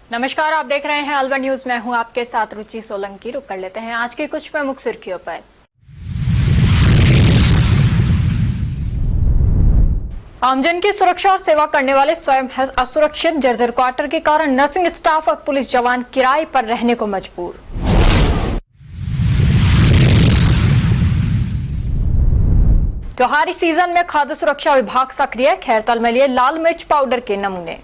नमस्कार, आप देख रहे हैं अलवर न्यूज। मैं हूं आपके साथ रुचि सोलंकी। रुक कर लेते हैं आज की कुछ प्रमुख सुर्खियों पर। आमजन की सुरक्षा और सेवा करने वाले स्वयं असुरक्षित जर्जर क्वार्टर के कारण नर्सिंग स्टाफ और पुलिस जवान किराए पर रहने को मजबूर। त्योहारी सीजन में खाद्य सुरक्षा विभाग सक्रिय, खैरतल में लिए लाल मिर्च पाउडर के नमूने।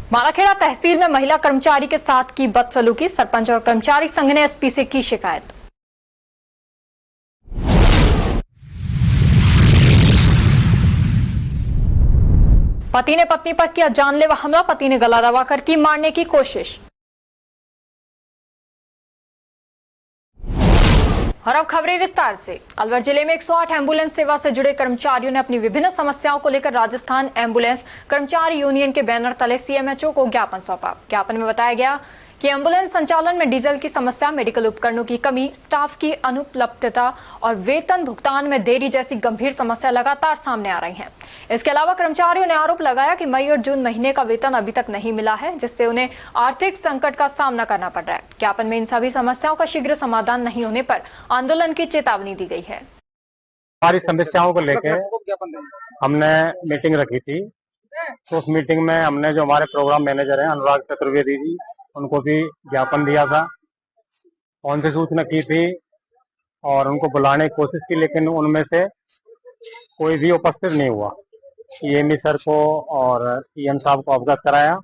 मालाखेड़ा तहसील में महिला कर्मचारी के साथ की बदसलूकी, सरपंच और कर्मचारी संघ ने एसपी से की शिकायत। पति ने पत्नी पर किया जानलेवा हमला, पति ने गला दबाकर की मारने की कोशिश। और अब खबरें विस्तार से। अलवर जिले में 108 एम्बुलेंस सेवा से जुड़े कर्मचारियों ने अपनी विभिन्न समस्याओं को लेकर राजस्थान एम्बुलेंस कर्मचारी यूनियन के बैनर तले सीएमएचओ को ज्ञापन सौंपा। ज्ञापन में बताया गया कि एम्बुलेंस संचालन में डीजल की समस्या, मेडिकल उपकरणों की कमी, स्टाफ की अनुपलब्धता और वेतन भुगतान में देरी जैसी गंभीर समस्या लगातार सामने आ रही हैं। इसके अलावा कर्मचारियों ने आरोप लगाया कि मई और जून महीने का वेतन अभी तक नहीं मिला है, जिससे उन्हें आर्थिक संकट का सामना करना पड़ रहा है। ज्ञापन में इन सभी समस्याओं का शीघ्र समाधान नहीं होने पर आंदोलन की चेतावनी दी गई है। हमारी समस्याओं को लेकर हमने मीटिंग रखी थी, तो उस मीटिंग में हमने जो हमारे प्रोग्राम मैनेजर हैं अनुराग चतुर्वेदी जी, उनको भी ज्ञापन दिया था, फोन से सूचना की थी और उनको बुलाने की कोशिश की, लेकिन उनमें से कोई भी उपस्थित नहीं हुआ। ईएमई सर को और ईएम साहब को अवगत कराया,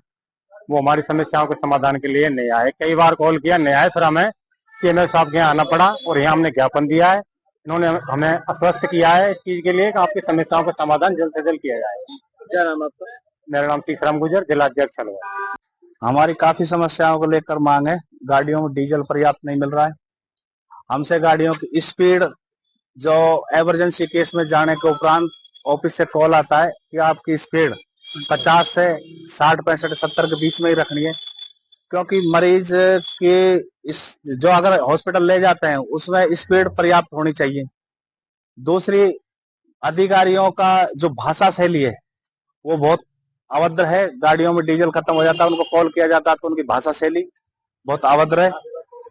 वो हमारी समस्याओं के समाधान के लिए नहीं आए। कई बार कॉल किया, नहीं आए, फिर हमें सीएमएस साहब के यहाँ आना पड़ा और यहाँ हमने ज्ञापन दिया है। इन्होंने हमें आश्वस्त किया है इस चीज के लिए कि आपकी समस्याओं का समाधान जल्द से जल्द किया जाएगा। क्या नाम आपका? मेरा नाम सीसराम गुजर, जिला अध्यक्ष अलवर। हमारी काफी समस्याओं को लेकर मांग है। गाड़ियों में डीजल पर्याप्त नहीं मिल रहा है। हमसे गाड़ियों की स्पीड, जो इमरजेंसी केस में जाने के उपरांत ऑफिस से कॉल आता है कि आपकी स्पीड 50 से 60, 65, 70 के बीच में ही रखनी है, क्योंकि मरीज के जो अगर हॉस्पिटल ले जाते हैं उसमें स्पीड पर्याप्त होनी चाहिए। दूसरी, अधिकारियों का जो भाषा शैली है वो बहुत अभद्र है। गाड़ियों में डीजल खत्म हो जाता है, उनको कॉल किया जाता है तो उनकी भाषा शैली बहुत अभद्र है,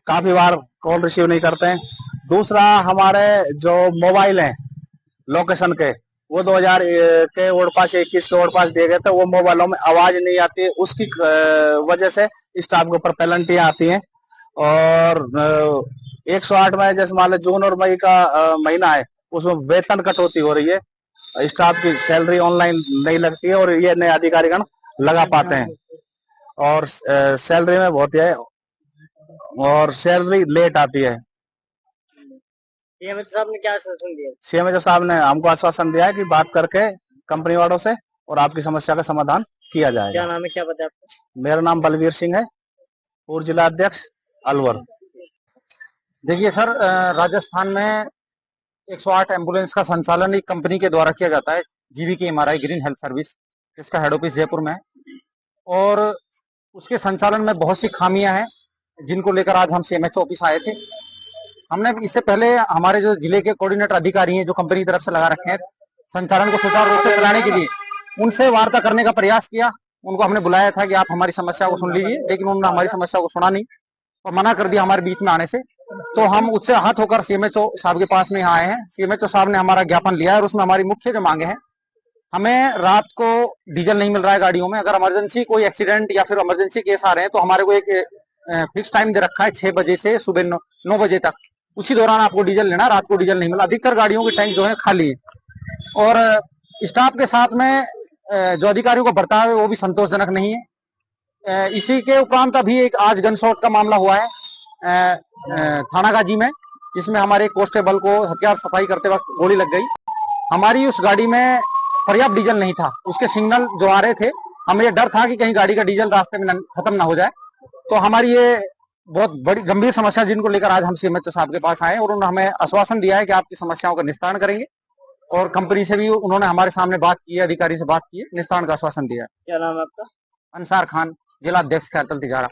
काफी बार कॉल रिसीव नहीं करते हैं। दूसरा, हमारे जो मोबाइल हैं लोकेशन के, वो 2000 के ओडपास 21 के ओडपास दिए गए थे, वो मोबाइलों में आवाज नहीं आती है, उसकी वजह से स्टाफ के ऊपर पेनल्टियां आती हैं। और 108 में जैसे मान लो जून और मई का महीना है, उसमें वेतन कटौती हो रही है, स्टाफ की सैलरी ऑनलाइन नहीं लगती है और ये नए अधिकारीगण लगा पाते हैं, और सैलरी में बहुत है और सैलरी लेट आती है। सीएमएचओ साहब ने क्या आश्वासन दिया? सीएमएचओ साहब ने हमको आश्वासन दिया है कि बात करके कंपनी वालों से और आपकी समस्या का समाधान किया जाएगा। क्या नाम है, क्या बताया आपको? मेरा नाम बलवीर सिंह है, पूर्व जिला अध्यक्ष अलवर। देखिए सर, राजस्थान में 108 एम्बुलेंस का संचालन एक कंपनी के द्वारा किया जाता है, GVK ग्रीन हेल्थ सर्विस, जिसका हेड ऑफिस जयपुर में है, और उसके संचालन में बहुत सी खामियां हैं जिनको लेकर आज हम सीएमएचओ ऑफिस आए थे। हमने इससे पहले हमारे जो जिले के कोऑर्डिनेटर अधिकारी हैं जो कंपनी की तरफ से लगा रखे हैं संचालन को सुचारू रूप से चलाने के लिए, उनसे वार्ता करने का प्रयास किया। उनको हमने बुलाया था कि आप हमारी समस्या को सुन लीजिए, लेकिन उन्होंने हमारी समस्या को सुना नहीं और मना कर दिया हमारे बीच में आने से। तो हम उससे आहत होकर सीएमएचओ साहब के पास में यहाँ आए हैं। सीएमएचओ साहब ने हमारा ज्ञापन लिया है और उसमें हमारी मुख्य जो मांगे हैं, हमें रात को डीजल नहीं मिल रहा है गाड़ियों में। अगर इमरजेंसी कोई एक्सीडेंट या फिर इमरजेंसी केस आ रहे हैं तो हमारे को एक फिक्स टाइम दे रखा है 6 बजे से सुबह 9 बजे तक, उसी दौरान आपको डीजल लेना। रात को डीजल नहीं मिला। अधिकतर गाड़ियों के टैंक जो है खाली है और स्टाफ के साथ में जो अधिकारियों का बर्ताव है वो भी संतोषजनक नहीं है। इसी के उपरांत अभी एक आज गन शॉट का मामला हुआ है थाना गाजी में, जिसमें हमारे कांस्टेबल को हथियार सफाई करते वक्त गोली लग गई। हमारी उस गाड़ी में पर्याप्त डीजल नहीं था, उसके सिग्नल जो आ रहे थे, हमें ये डर था कि कहीं गाड़ी का डीजल रास्ते में खत्म ना हो जाए। तो हमारी ये बहुत बड़ी गंभीर समस्या जिनको लेकर आज हम सीएमएचओ साहब के पास आए और उन्होंने हमें आश्वासन दिया है कि आपकी समस्याओं का निस्तारण करेंगे, और कंपनी से भी उन्होंने हमारे सामने बात की है, अधिकारी से बात की है, निस्तारण का आश्वासन दिया है। क्या नाम है आपका? अंसार खान, जिला अध्यक्ष खैरतल तिजारा।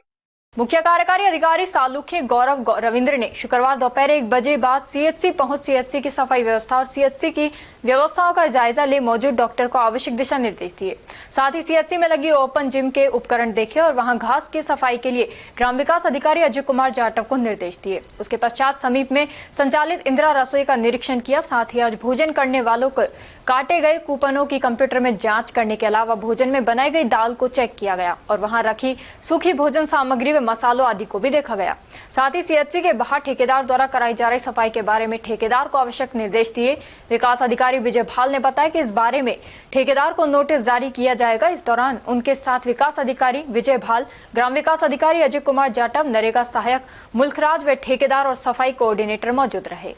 मुख्य कार्यकारी अधिकारी सालुखे गौरव रविंद्र ने शुक्रवार दोपहर 1 बजे बाद सीएचसी पहुंच सीएचसी की सफाई व्यवस्था और सीएचसी की व्यवस्थाओं का जायजा ले मौजूद डॉक्टर को आवश्यक दिशा निर्देश दिए। साथ ही सीएचसी में लगी ओपन जिम के उपकरण देखे और वहां घास की सफाई के लिए ग्राम विकास अधिकारी अजय कुमार जाटव को निर्देश दिए। उसके पश्चात समीप में संचालित इंदिरा रसोई का निरीक्षण किया। साथ ही आज भोजन करने वालों को काटे गए कूपनों की कंप्यूटर में जांच करने के अलावा भोजन में बनाई गई दाल को चेक किया गया और वहां रखी सूखी भोजन सामग्री व मसालों आदि को भी देखा गया। साथ ही सीएचसी के बाहर ठेकेदार द्वारा कराई जा रही सफाई के बारे में ठेकेदार को आवश्यक निर्देश दिए। विकास अधिकारी विजय भाल ने बताया कि इस बारे में ठेकेदार को नोटिस जारी किया जाएगा। इस दौरान उनके साथ विकास अधिकारी विजय भाल, ग्राम विकास अधिकारी अजय कुमार जाटव, नरेगा सहायक मुल्खराज व ठेकेदार और सफाई कोऑर्डिनेटर मौजूद रहे।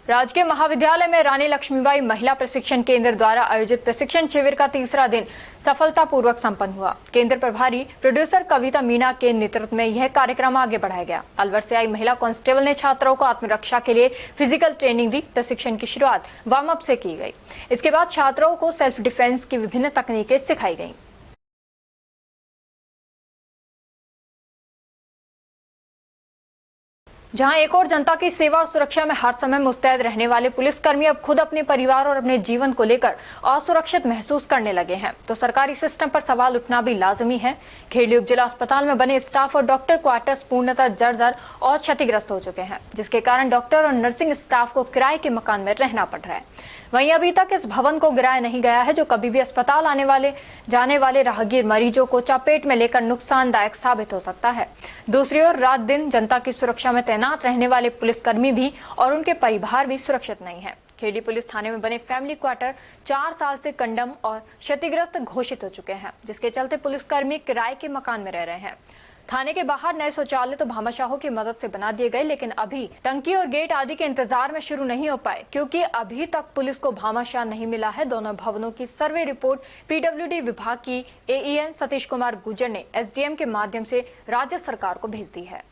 राजकीय महाविद्यालय में रानी लक्ष्मीबाई महिला प्रशिक्षण केंद्र द्वारा आयोजित प्रशिक्षण शिविर का तीसरा दिन सफलतापूर्वक संपन्न हुआ। केंद्र प्रभारी प्रोड्यूसर कविता मीणा के नेतृत्व में यह कार्यक्रम आगे बढ़ाया गया। अलवर से आई महिला कांस्टेबल ने छात्रों को आत्मरक्षा के लिए फिजिकल ट्रेनिंग दी। प्रशिक्षण की शुरुआत वार्म अप से की गई। इसके बाद छात्रों को सेल्फ डिफेंस की विभिन्न तकनीकें सिखाई गई। जहां एक और जनता की सेवा और सुरक्षा में हर समय मुस्तैद रहने वाले पुलिसकर्मी अब खुद अपने परिवार और अपने जीवन को लेकर असुरक्षित महसूस करने लगे हैं, तो सरकारी सिस्टम पर सवाल उठना भी लाजमी है। खेड़ी उप जिला अस्पताल में बने स्टाफ और डॉक्टर क्वार्टर्स पूर्णतः जर्जर और क्षतिग्रस्त हो चुके हैं, जिसके कारण डॉक्टर और नर्सिंग स्टाफ को किराए के मकान में रहना पड़ रहा है। वहीं अभी तक इस भवन को गिराया नहीं गया है, जो कभी भी अस्पताल आने जाने वाले राहगीर मरीजों को चपेट में लेकर नुकसानदायक साबित हो सकता है। दूसरी ओर रात दिन जनता की सुरक्षा में तैनात रहने वाले पुलिसकर्मी भी और उनके परिवार भी सुरक्षित नहीं है। खेड़ी पुलिस थाने में बने फैमिली क्वार्टर 4 साल से कंडम और क्षतिग्रस्त घोषित हो चुके हैं, जिसके चलते पुलिसकर्मी किराए के मकान में रह रहे हैं। थाने के बाहर नए शौचालय तो भामाशाहों की मदद से बना दिए गए, लेकिन अभी टंकी और गेट आदि के इंतजार में शुरू नहीं हो पाए, क्योंकि अभी तक पुलिस को भामाशाह नहीं मिला है। दोनों भवनों की सर्वे रिपोर्ट पीडब्ल्यूडी विभाग की एईएन सतीश कुमार गुर्जर ने एसडीएम के माध्यम से राज्य सरकार को भेज दी है।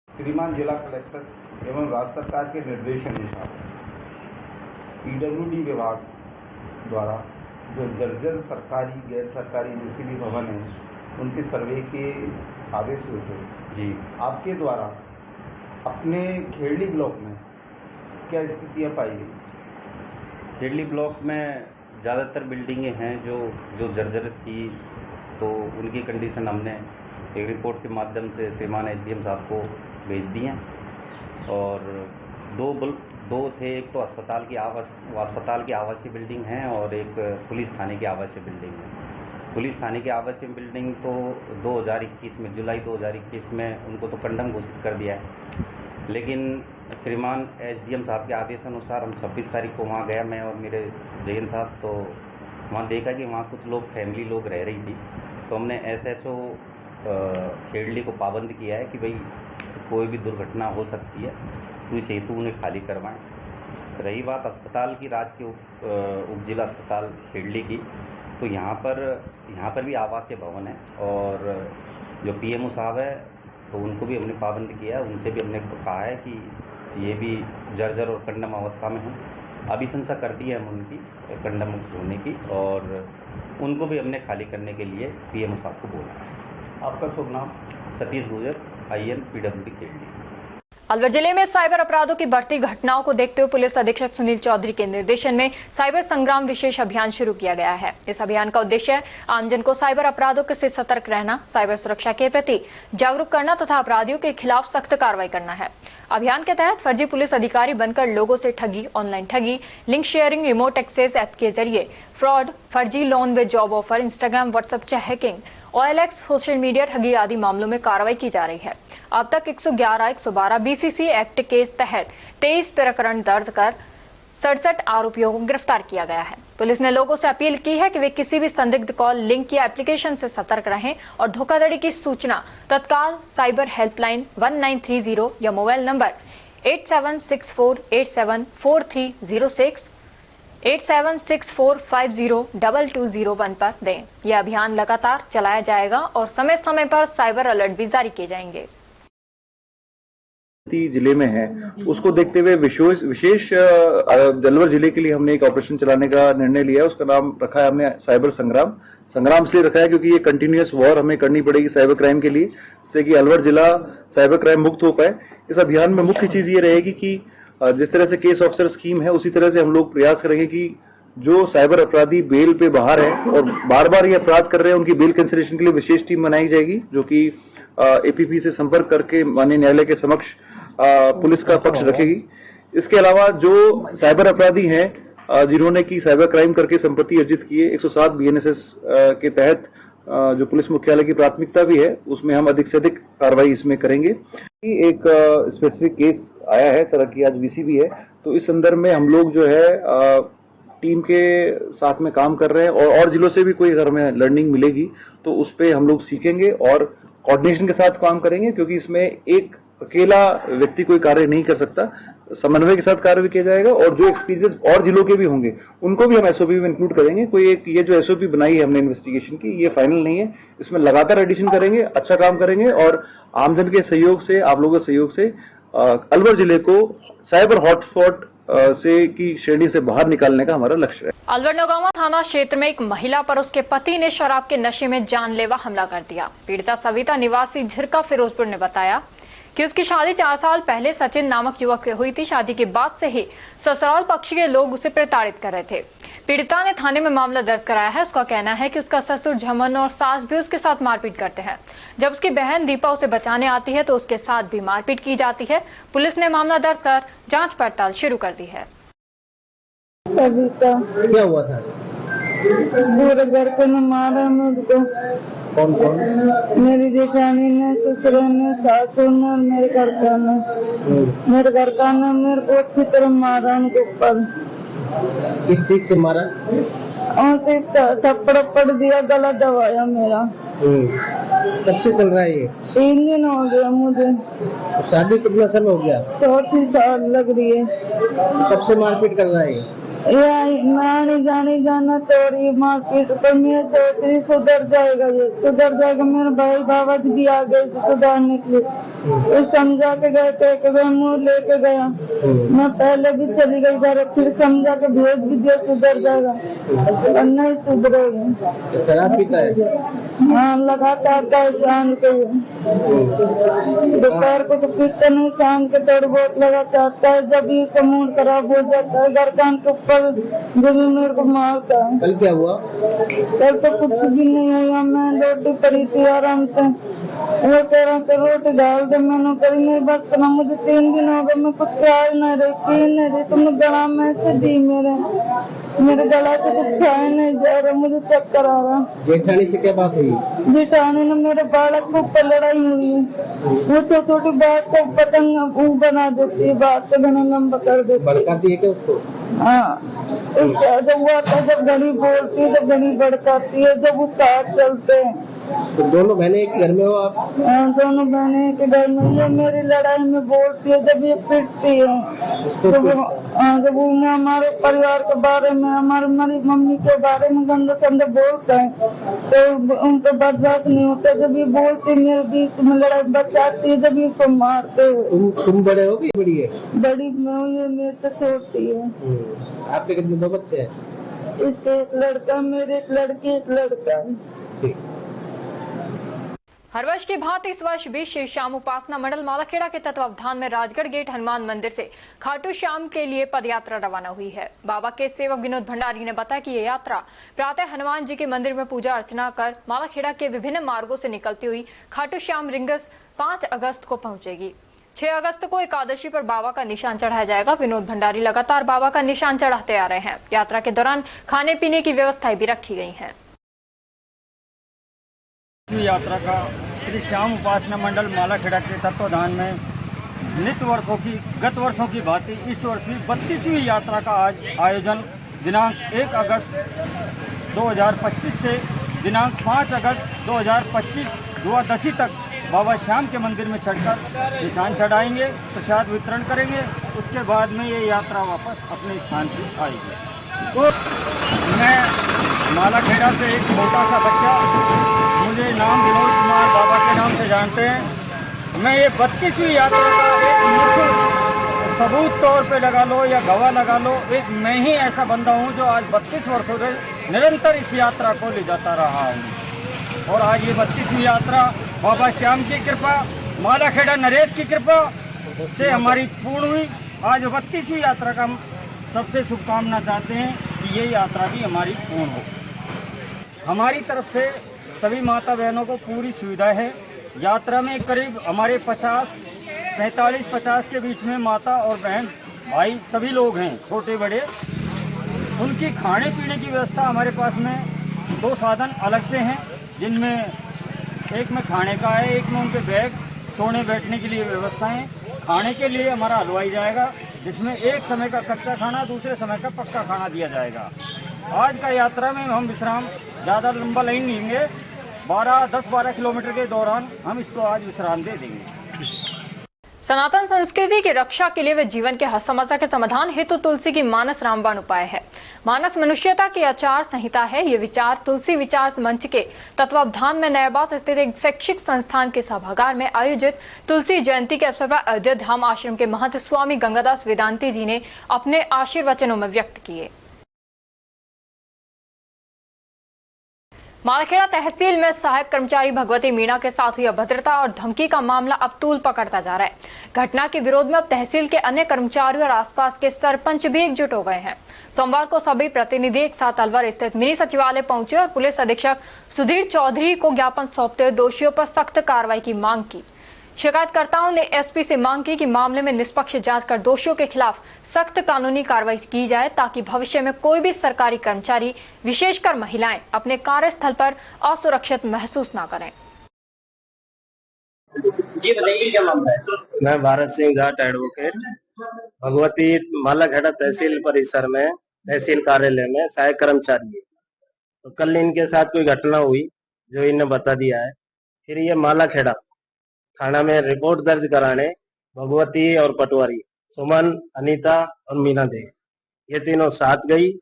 श्रीमान जिला कलेक्टर एवं राज्य सरकार के निर्देशानुसार पीडब्ल्यूडी विभाग द्वारा जो जर्जर सरकारी गैर सरकारी जितने भी भवन हैं उनके सर्वे के आदेश हुए थे जी। आपके द्वारा अपने खेड़ी ब्लॉक में क्या स्थितियाँ पाई गई? खेड़ी ब्लॉक में ज़्यादातर बिल्डिंगें हैं जो जर्जर थी, तो उनकी कंडीशन हमने एक रिपोर्ट के माध्यम से श्रीमान एसडीएम साहब को भेज दी हैं। और दो थे, एक तो अस्पताल की आवासीय बिल्डिंग है और एक पुलिस थाने की आवासीय बिल्डिंग है। पुलिस थाने की आवासीय बिल्डिंग तो 2021 में जुलाई 2021 में उनको तो कंडम घोषित कर दिया है, लेकिन श्रीमान एसडीएम साहब के आदेश अनुसार हम 26 तारीख को वहाँ गया, मैं और मेरे जयन साहब। तो वहाँ देखा कि वहाँ कुछ लोग फैमिली लोग रह रही थी, तो हमने एसएचओ खेड़ी को पाबंद किया है कि भाई कोई भी दुर्घटना हो सकती है तो इस हेतु उन्हें खाली करवाएं। रही बात अस्पताल की, राजकीय उप जिला अस्पताल खेड़ी की, तो यहाँ पर भी आवासीय भवन है और जो पीएमओ साहब है तो उनको भी हमने पाबंद किया है। उनसे भी हमने कहा है कि ये भी जर्जर और कंडम अवस्था में है। अभिशंसा कर दी है हम उनकी कंडम होने की, और उनको भी हमने खाली करने के लिए पीएमओ साहब को बोला है। आपका शुभ नाम? Satish Gurjar, IN PWD Khedi. अलवर जिले में साइबर अपराधों की बढ़ती घटनाओं को देखते हुए पुलिस अधीक्षक सुनील चौधरी के निर्देशन में साइबर संग्राम विशेष अभियान शुरू किया गया है। इस अभियान का उद्देश्य है आमजन को साइबर अपराधों से सतर्क रहना, साइबर सुरक्षा के प्रति जागरूक करना तथा अपराधियों के खिलाफ सख्त कार्रवाई करना है। अभियान के तहत फर्जी पुलिस अधिकारी बनकर लोगों से ठगी, ऑनलाइन ठगी, link sharing, remote access app के जरिए फ्रॉड, फर्जी लोन व job offer, Instagram, WhatsApp hacking, OLX, social media ठगी आदि मामलों में कार्रवाई की जा रही है। अब तक 111, 112 BCC एक्ट के तहत 23 प्रकरण दर्ज कर 67 आरोपियों को गिरफ्तार किया गया है। पुलिस ने लोगों से अपील की है कि वे किसी भी संदिग्ध कॉल, लिंक या एप्लीकेशन से सतर्क रहें और धोखाधड़ी की सूचना तत्काल साइबर हेल्पलाइन 1930 या मोबाइल नंबर 8764874306 8764502201 पर दें। यह अभियान लगातार चलाया जाएगा और समय समय पर साइबर अलर्ट भी जारी किए जाएंगे। जिले में है, उसको देखते हुए विशेष अलवर जिले के लिए हमने एक ऑपरेशन चलाने का निर्णय लिया है। उसका नाम रखा है हमने साइबर संग्राम। संग्राम इसलिए रखा है क्योंकि ये कंटिन्यूअस वॉर हमें करनी पड़ेगी साइबर क्राइम के लिए, जिससे कि अलवर जिला साइबर क्राइम मुक्त हो पाए। इस अभियान में मुख्य चीज ये रहेगी कि जिस तरह से केस ऑफिसर स्कीम है, उसी तरह से हम लोग प्रयास करेंगे कि जो साइबर अपराधी बेल पे बाहर है और बार बार ये अपराध कर रहे हैं, उनकी बेल कैंसिलेशन के लिए विशेष टीम बनाई जाएगी, जो कि एपीपी से संपर्क करके माननीय न्यायालय के समक्ष पुलिस का पक्ष रखेगी। इसके अलावा जो साइबर अपराधी हैं जिन्होंने की साइबर क्राइम करके संपत्ति अर्जित की है, 107 BNSS के तहत जो पुलिस मुख्यालय की प्राथमिकता भी है, उसमें हम अधिक से अधिक कार्रवाई इसमें करेंगे। एक स्पेसिफिक केस आया है, सड़क की आज VC भी है, तो इस संदर्भ में हम लोग जो है टीम के साथ में काम कर रहे हैं और जिलों से भी कोई अगर हमें लर्निंग मिलेगी तो उस पर हम लोग सीखेंगे और कोऑर्डिनेशन के साथ काम करेंगे, क्योंकि इसमें एक अकेला व्यक्ति कोई कार्य नहीं कर सकता, समन्वय के साथ कार्य भी किया जाएगा और जो एक्सपीरियंस और जिलों के भी होंगे उनको भी हम एसओपी में इंक्लूड करेंगे। कोई एक ये जो एसओपी बनाई है हमने इन्वेस्टिगेशन की, ये फाइनल नहीं है, इसमें लगातार एडिशन करेंगे, अच्छा काम करेंगे और आमजन के सहयोग से, आप लोगों के सहयोग से अलवर जिले को साइबर हॉटस्पॉट से की श्रेणी से बाहर निकालने का हमारा लक्ष्य है। अलवर नौगांवा थाना क्षेत्र में एक महिला पर उसके पति ने शराब के नशे में जानलेवा हमला कर दिया। पीड़िता सविता निवासी झिरका फिरोजपुर ने बताया कि उसकी शादी 4 साल पहले सचिन नामक युवक से हुई थी। शादी के बाद से ही ससुराल पक्ष के लोग उसे प्रताड़ित कर रहे थे। पीड़िता ने थाने में मामला दर्ज कराया है। उसका कहना है कि उसका ससुर झमन और सास भी उसके साथ मारपीट करते हैं। जब उसकी बहन दीपा उसे बचाने आती है तो उसके साथ भी मारपीट की जाती है। पुलिस ने मामला दर्ज कर जांच पड़ताल शुरू कर दी है। क्या हुआ था? पूरे घर को न मारा मुझको। कौन कौन? मेरी जेठानी ने, ससुर ने, सासू ने और मेरे घर का ने। मेरे घर का ने मेरे को अच्छी तरह मारा उनके ऊपर। किस चीज से मारा? और थप्पड़ पड़ दिया, गला दबाया मेरा। कब से चल रहा है ये? 3 दिन हो गया मुझे। तो शादी कितना साल हो गया? 4 साल लग रही है। कब से मारपीट कर रहा है ये? मैं जाने जाना तोड़ी मार्केट पर। मैं सोच रही सुधर जाएगा, ये सुधर जाएगा। मेरे भाई बाबा भी आ गए सुधारने के लिए, तो समझा के गए थे, मुँह लेके गया। मैं पहले भी चली गई घर, फिर समझा के भेज भी दिया सुधर जाएगा, और नहीं सुधरेगा। तो शराब पीता है? हाँ, लगातार शाम के दोपहर को तो पीता नहीं, शाम के थोड़ा बहुत लगा चाहता है। जब ये सब मूड खराब हो जाता है, घर कान के ऊपर जब मेरे को मारता है। कल क्या हुआ? कल तो कुछ भी नहीं हुआ। मैं रोटी पड़ी थी आराम से, वो कह रहा था रोटी डाल दे, मैंने करी नहीं, बस करना। मुझे 3 दिन हो गए, मैं कुछ खाए नहीं रही, पी नहीं रही। तुमने गला में से दी मेरे गला से कुछ खाए नहीं जा रहा, मुझे चक्कर आ रहा। जेठानी से क्या बात हुई? जेठानी ने मेरे बालक के ऊपर लड़ाई हुई है। वो छोटी बात को पतंग बना देती है, बात को बना लंबा कर देती है। भड़काती है क्या उसको? हाँ, उसका जब वो आता है, जब घड़ी बोलती है, जब घड़ी भड़काती है, जब उसका हाथ चलते हैं। तो दोनों बहनें एक घर में हो आप? दोनों बहनें के घर में। ये मेरी लड़ाई में बोलती है, जब ये पिटती है, जब वो हमारे परिवार के बारे में, हमारी मम्मी के बारे में गंदा संदा बोलता है, तो उनको बर्दाश्त नहीं होता। जब ये बोलती मेरे बीच में लड़ाई बचाती है, जब ये उसको मारते हो। तुम बड़े हो कि बड़ी है? बड़ी ये मेरे से छोटी है। आपके कितने 2 बच्चे हैं? इसके एक लड़का, मेरे एक लड़की, एक लड़का है। ठीक। हर वर्ष की भांति इस वर्ष भी श्री श्याम उपासना मंडल मालाखेड़ा के तत्वावधान में राजगढ़ गेट हनुमान मंदिर से खाटू श्याम के लिए पदयात्रा रवाना हुई है। बाबा के सेवक विनोद भंडारी ने बताया कि ये यात्रा प्रातः हनुमान जी के मंदिर में पूजा अर्चना कर मालाखेड़ा के विभिन्न मार्गों से निकलती हुई खाटू श्याम रिंगस 5 अगस्त को पहुंचेगी। 6 अगस्त को एकादशी पर बाबा का निशान चढ़ाया जाएगा। विनोद भंडारी लगातार बाबा का निशान चढ़ाते आ रहे हैं। यात्रा के दौरान खाने पीने की व्यवस्थाएं भी रखी गई हैं। यात्रा का श्री श्याम उपासना मंडल मालाखेड़ा के तत्वाधान में गत वर्षों की भांति इस वर्ष भी 32वीं यात्रा का आज आयोजन दिनांक 1 अगस्त 2025 से दिनांक 5 अगस्त 2025 द्वादशी तक बाबा श्याम के मंदिर में चढ़कर निशान चढ़ाएंगे, प्रसाद वितरण करेंगे। उसके बाद में ये यात्रा वापस अपने स्थान पर आएगी। तो मैं मालाखेड़ा से एक छोटा सा बच्चा, मुझे नाम विनोद कुमार बाबा के नाम से जानते हैं। मैं ये 32वीं यात्रा का एक मुख्य सबूत तौर पे लगा लो या गवाह लगा लो, एक मैं ही ऐसा बंदा हूँ जो आज 32 वर्षों से निरंतर इस यात्रा को ले जाता रहा हूँ। और आज ये 32वीं यात्रा बाबा श्याम की कृपा, मालाखेड़ा नरेश की कृपा से हमारी पूर्ण हुई। आज 32वीं यात्रा का हम सबसे शुभकामना चाहते हैं कि ये यात्रा भी हमारी पूर्ण हो। हमारी तरफ से सभी माता बहनों को पूरी सुविधा है। यात्रा में करीब हमारे 45-50 के बीच में माता और बहन भाई सभी लोग हैं, छोटे बड़े। उनकी खाने पीने की व्यवस्था हमारे पास में 2 साधन अलग से हैं, जिनमें एक में खाने का है, एक में उनके बैग, सोने बैठने के लिए व्यवस्था है। खाने के लिए हमारा हलवाई जाएगा, जिसमें एक समय का कच्चा खाना, दूसरे समय का पक्का खाना दिया जाएगा। आज का यात्रा में हम विश्राम ज़्यादा लंबा नहीं लेंगे, 10-12 किलोमीटर के दौरान हम इसको आज विश्राम दे देंगे। सनातन संस्कृति की रक्षा के लिए व जीवन के हर समस्या के समाधान हेतु तुलसी की मानस रामबाण उपाय है। मानस मनुष्यता की आचार संहिता है। ये विचार तुलसी विचार मंच के तत्वावधान में नयाबास स्थित एक शैक्षिक संस्थान के सभागार में आयोजित तुलसी जयंती के अवसर पर अयोध्या धाम आश्रम के महंत स्वामी गंगादास वेदांती जी ने अपने आशीर्वचनों में व्यक्त किए। मालाखेड़ा तहसील में सहायक कर्मचारी भगवती मीणा के साथ हुई अभद्रता और धमकी का मामला अब तूल पकड़ता जा रहा है। घटना के विरोध में अब तहसील के अन्य कर्मचारियों और आसपास के सरपंच भी एकजुट हो गए हैं। सोमवार को सभी प्रतिनिधि एक साथ अलवर स्थित मिनी सचिवालय पहुंचे और पुलिस अधीक्षक सुधीर चौधरी को ज्ञापन सौंपते हुए दोषियों पर सख्त कार्रवाई की मांग की। शिकायतकर्ताओं ने एसपी से मांग की कि मामले में निष्पक्ष जांच कर दोषियों के खिलाफ सख्त कानूनी कार्रवाई की जाए, ताकि भविष्य में कोई भी सरकारी कर्मचारी, विशेषकर महिलाएं, अपने कार्यस्थल पर असुरक्षित महसूस न करें। जी बताइए क्या मामला है? मैं भारत सिंह जाट एडवोकेट, भगवती मालाखेड़ा तहसील परिसर में तहसील कार्यालय में सहायक कर्मचारी है। तो कल इनके साथ कोई घटना हुई जो इन्हें बता दिया है। फिर ये मालाखेड़ा थाना में रिपोर्ट दर्ज कराने भगवती और पटवारी सुमन, अनीता और मीना देवी ये तीनों साथ गई।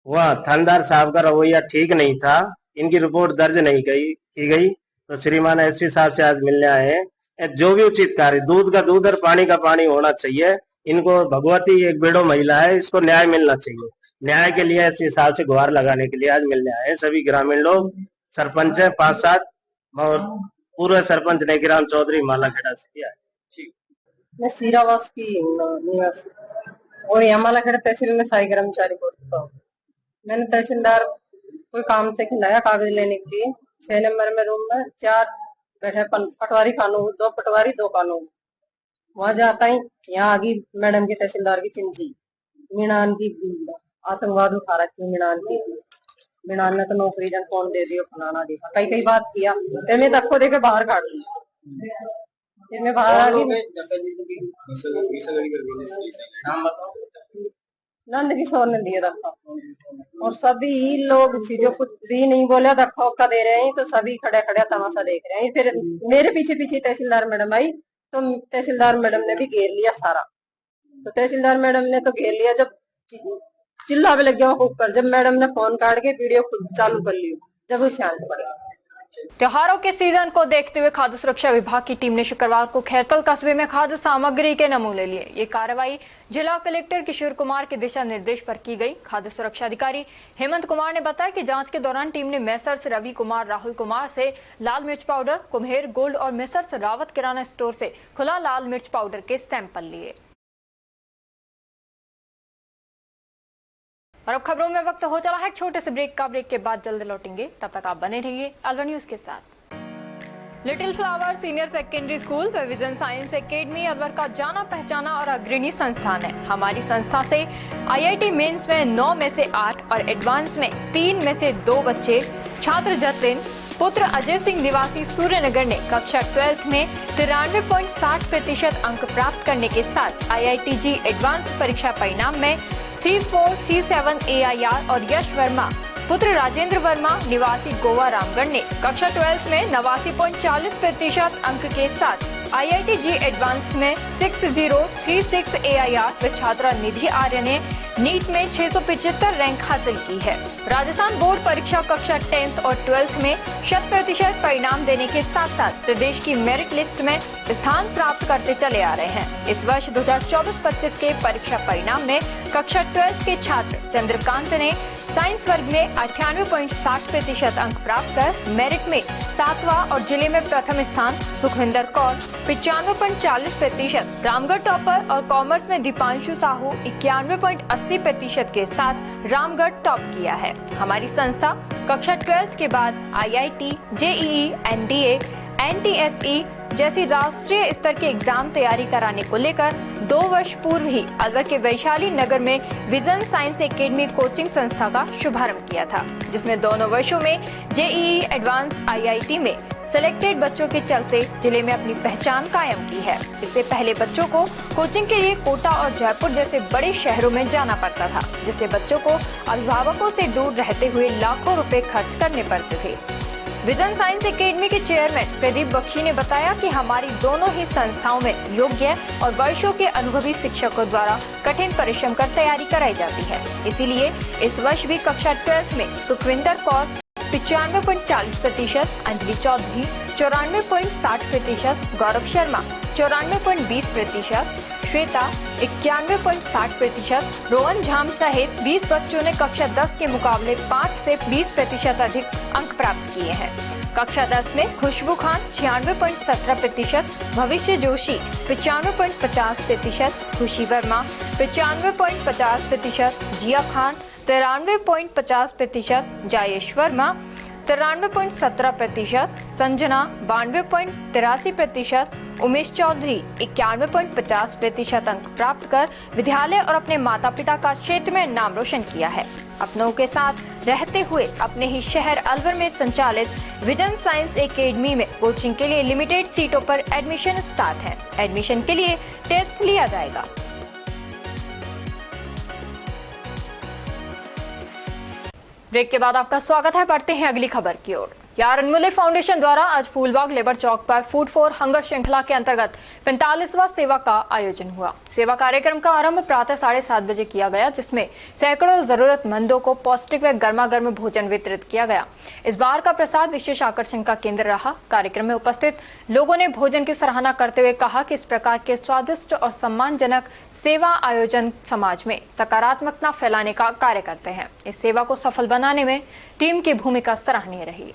वह थानेदार साहब का रवैया ठीक नहीं था, इनकी रिपोर्ट दर्ज नहीं की गई। तो श्रीमान एसपी साहब से आज मिलने आए हैं। जो भी उचित कार्य, दूध का दूध और पानी का पानी होना चाहिए। इनको भगवती एक बेड़ो महिला है, इसको न्याय मिलना चाहिए। न्याय के लिए एसपी साहब से गुहार लगाने के लिए आज मिलने आए हैं सभी ग्रामीण लोग। सरपंच है 5-7 और पूर्व सरपंच ने ग्राम चौधरी मालाखेड़ा से किया है। मैं सीरावास की निवासी और यहाँ मालाखेड़ा तहसील में सहायक कर्मचारी पहुंचता हूँ। मैंने तहसीलदार कोई काम से खिलाया कागज लेने के लिए। 6 नंबर में रूम में 4 बैठे पटवारी कानून, 2 पटवारी 2 कानून। वहां जाता ही यहाँ आगे मैडम की तहसीलदार की चिंची मीणान की आतंकवाद उठा रखी। मीणान ने तो नौकरी जन कौन दे दियो फलाना देखा, कई बात किया। फिर मैं तक को देके बाहर काट दिया। फिर मैं बाहर आ गई। नंद किशोर ने दिया धक्का और सभी लोग चीजों कुछ भी नहीं बोला, धक्का उक्का दे रहे हैं। तो सभी खड़े खड़े तमाशा देख रहे हैं। फिर मेरे पीछे पीछे तहसीलदार मैडम आई, तो तहसीलदार मैडम ने भी घेर लिया सारा। तो तहसीलदार मैडम ने तो घेर लिया, जब चिल्ला भी लग गया ऊपर। जब मैडम ने फोन काट के वीडियो खुद चालू कर ली, जब वो शांत पड़ गया। त्योहारों के सीजन को देखते हुए खाद्य सुरक्षा विभाग की टीम ने शुक्रवार को खैरतल कस्बे में खाद्य सामग्री के नमूने लिए। ये कार्रवाई जिला कलेक्टर किशोर कुमार के दिशा निर्देश पर की गई। खाद्य सुरक्षा अधिकारी हेमंत कुमार ने बताया कि जांच के दौरान टीम ने मेसर्स रवि कुमार, राहुल कुमार से लाल मिर्च पाउडर, कुम्हेर गोल्ड और मेसर्स रावत किराना स्टोर से खुला लाल मिर्च पाउडर के सैंपल लिए। और अब खबरों में वक्त हो चला है छोटे से ब्रेक का। ब्रेक के बाद जल्द लौटेंगे, तब तक आप बने रहिए अलवर न्यूज के साथ। Little flower senior secondary school व विजन साइंस एकेडमी अलवर का जाना पहचाना और अग्रणी संस्थान है। हमारी संस्था से IIT मेंस में 9 में से 8 और एडवांस में 3 में से 2 बच्चे छात्र जतिन पुत्र अजय सिंह निवासी सूर्यनगर ने कक्षा 12 में 93.60% अंक प्राप्त करने के साथ IITG एडवांस परीक्षा परिणाम में 3437 AIR और यश वर्मा पुत्र राजेंद्र वर्मा निवासी गोवा रामगढ़ ने कक्षा 12 में 89.40% अंक के साथ IITG एडवांस्ड में 6036 AIR व छात्रा निधि आर्य ने नीट में 675 रैंक हासिल की है। राजस्थान बोर्ड परीक्षा कक्षा 10th और 12th में 100% परिणाम देने के साथ साथ प्रदेश की मेरिट लिस्ट में स्थान प्राप्त करते चले आ रहे हैं। इस वर्ष 2024-25 के परीक्षा परिणाम में कक्षा 12th के छात्र चंद्रकांत ने साइंस वर्ग में 98.60% अंक प्राप्त कर मेरिट में 7वां और जिले में प्रथम स्थान, सुखविंदर कौर 95.40%, रामगढ़ टॉपर और कॉमर्स में दीपांशु साहू 91.80% के साथ रामगढ़ टॉप किया है। हमारी संस्था कक्षा 12th के बाद IIT, JEE, NDA, NTSE जैसी राष्ट्रीय स्तर के एग्जाम तैयारी कराने को लेकर 2 वर्ष पूर्व ही अलवर के वैशाली नगर में विजन साइंस एकेडमी कोचिंग संस्था का शुभारंभ किया था, जिसमें दोनों वर्षों में JEE एडवांस IIT में सिलेक्टेड बच्चों के चलते जिले में अपनी पहचान कायम की है। इससे पहले बच्चों को कोचिंग के लिए कोटा और जयपुर जैसे बड़े शहरों में जाना पड़ता था, जिससे बच्चों को अभिभावकों से दूर रहते हुए लाखों रुपए खर्च करने पड़ते थे। विजन साइंस एकेडमी के चेयरमैन प्रदीप बख्शी ने बताया कि हमारी दोनों ही संस्थाओं में योग्य और वर्षों के अनुभवी शिक्षकों द्वारा कठिन परिश्रम कर तैयारी कराई जाती है। इसीलिए इस वर्ष भी कक्षा 12th में सुखविंदर कौर 95.40%, अंजलि चौधरी 94.60%, गौरव शर्मा 94.20%, श्वेता 91.60%, रोहन झाम सहित 20 बच्चों ने कक्षा 10 के मुकाबले 5 से 20% अधिक अंक प्राप्त किए हैं। कक्षा 10 में खुशबू खान 96.17%, भविष्य जोशी 95.50%, खुशी वर्मा 95.50%, जिया खान 93.50%, जायेश वर्मा 93.17%, संजना 92.83%, उमेश चौधरी 91.50% अंक प्राप्त कर विद्यालय और अपने माता पिता का क्षेत्र में नाम रोशन किया है। अपनों के साथ रहते हुए अपने ही शहर अलवर में संचालित विजन साइंस एकेडमी में कोचिंग के लिए लिमिटेड सीटों पर एडमिशन स्टार्ट है। एडमिशन के लिए टेस्ट लिया जाएगा। ब्रेक के बाद आपका स्वागत है। बढ़ते हैं अगली खबर की ओर। यार अनमोले फाउंडेशन द्वारा आज फूलबाग लेबर चौक पर फूड फॉर हंगर श्रृंखला के अंतर्गत 45वां सेवा का आयोजन हुआ। सेवा कार्यक्रम का आरंभ प्रातः 7:30 बजे किया गया, जिसमें सैकड़ों जरूरतमंदों को पौष्टिक व गर्मा गर्म भोजन वितरित किया गया। इस बार का प्रसाद विशेष आकर्षण का केंद्र रहा। कार्यक्रम में उपस्थित लोगों ने भोजन की सराहना करते हुए कहा कि इस प्रकार के स्वादिष्ट और सम्मानजनक सेवा आयोजन समाज में सकारात्मकता फैलाने का कार्य करते हैं। इस सेवा को सफल बनाने में टीम की भूमिका सराहनीय रही।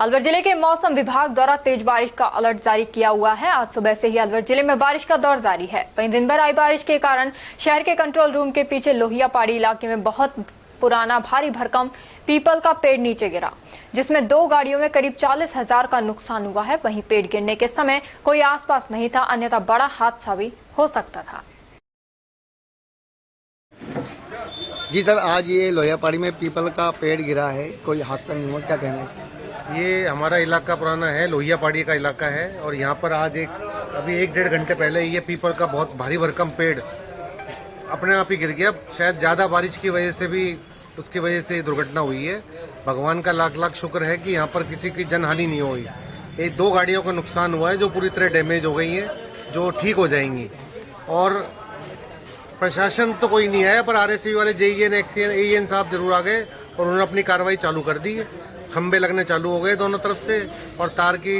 अलवर जिले के मौसम विभाग द्वारा तेज बारिश का अलर्ट जारी किया हुआ है। आज सुबह से ही अलवर जिले में बारिश का दौर जारी है। वहीं दिन भर आई बारिश के कारण शहर के कंट्रोल रूम के पीछे लोहिया पहाड़ी इलाके में बहुत पुराना भारी भरकम पीपल का पेड़ नीचे गिरा, जिसमें 2 गाड़ियों में करीब 40,000 का नुकसान हुआ है। वहीं पेड़ गिरने के समय कोई आसपास नहीं था, अन्यथा बड़ा हादसा भी हो सकता था। जी सर, आज ये लोहिया पहाड़ी में पीपल का पेड़ गिरा है, कोई हादसा नहीं हुआ, क्या कहना है इसका? ये हमारा इलाका पुराना है, लोहिया पहाड़ी का इलाका है और यहाँ पर आज अभी 1-1.5 घंटे पहले ये पीपल का बहुत भारी भरकम पेड़ अपने आप ही गिर गया। शायद ज्यादा बारिश की वजह से भी उसकी वजह से दुर्घटना हुई है। भगवान का लाख लाख शुक्र है कि यहाँ पर किसी की जनहानि नहीं हुई। ये 2 गाड़ियों का नुकसान हुआ है जो पूरी तरह डैमेज हो गई है, जो ठीक हो जाएंगी। और प्रशासन तो कोई नहीं आया, पर RSC वाले JEN AEN साहब जरूर आ गए और उन्होंने अपनी कार्रवाई चालू कर दी। खंबे लगने चालू हो गए दोनों तरफ से और तार की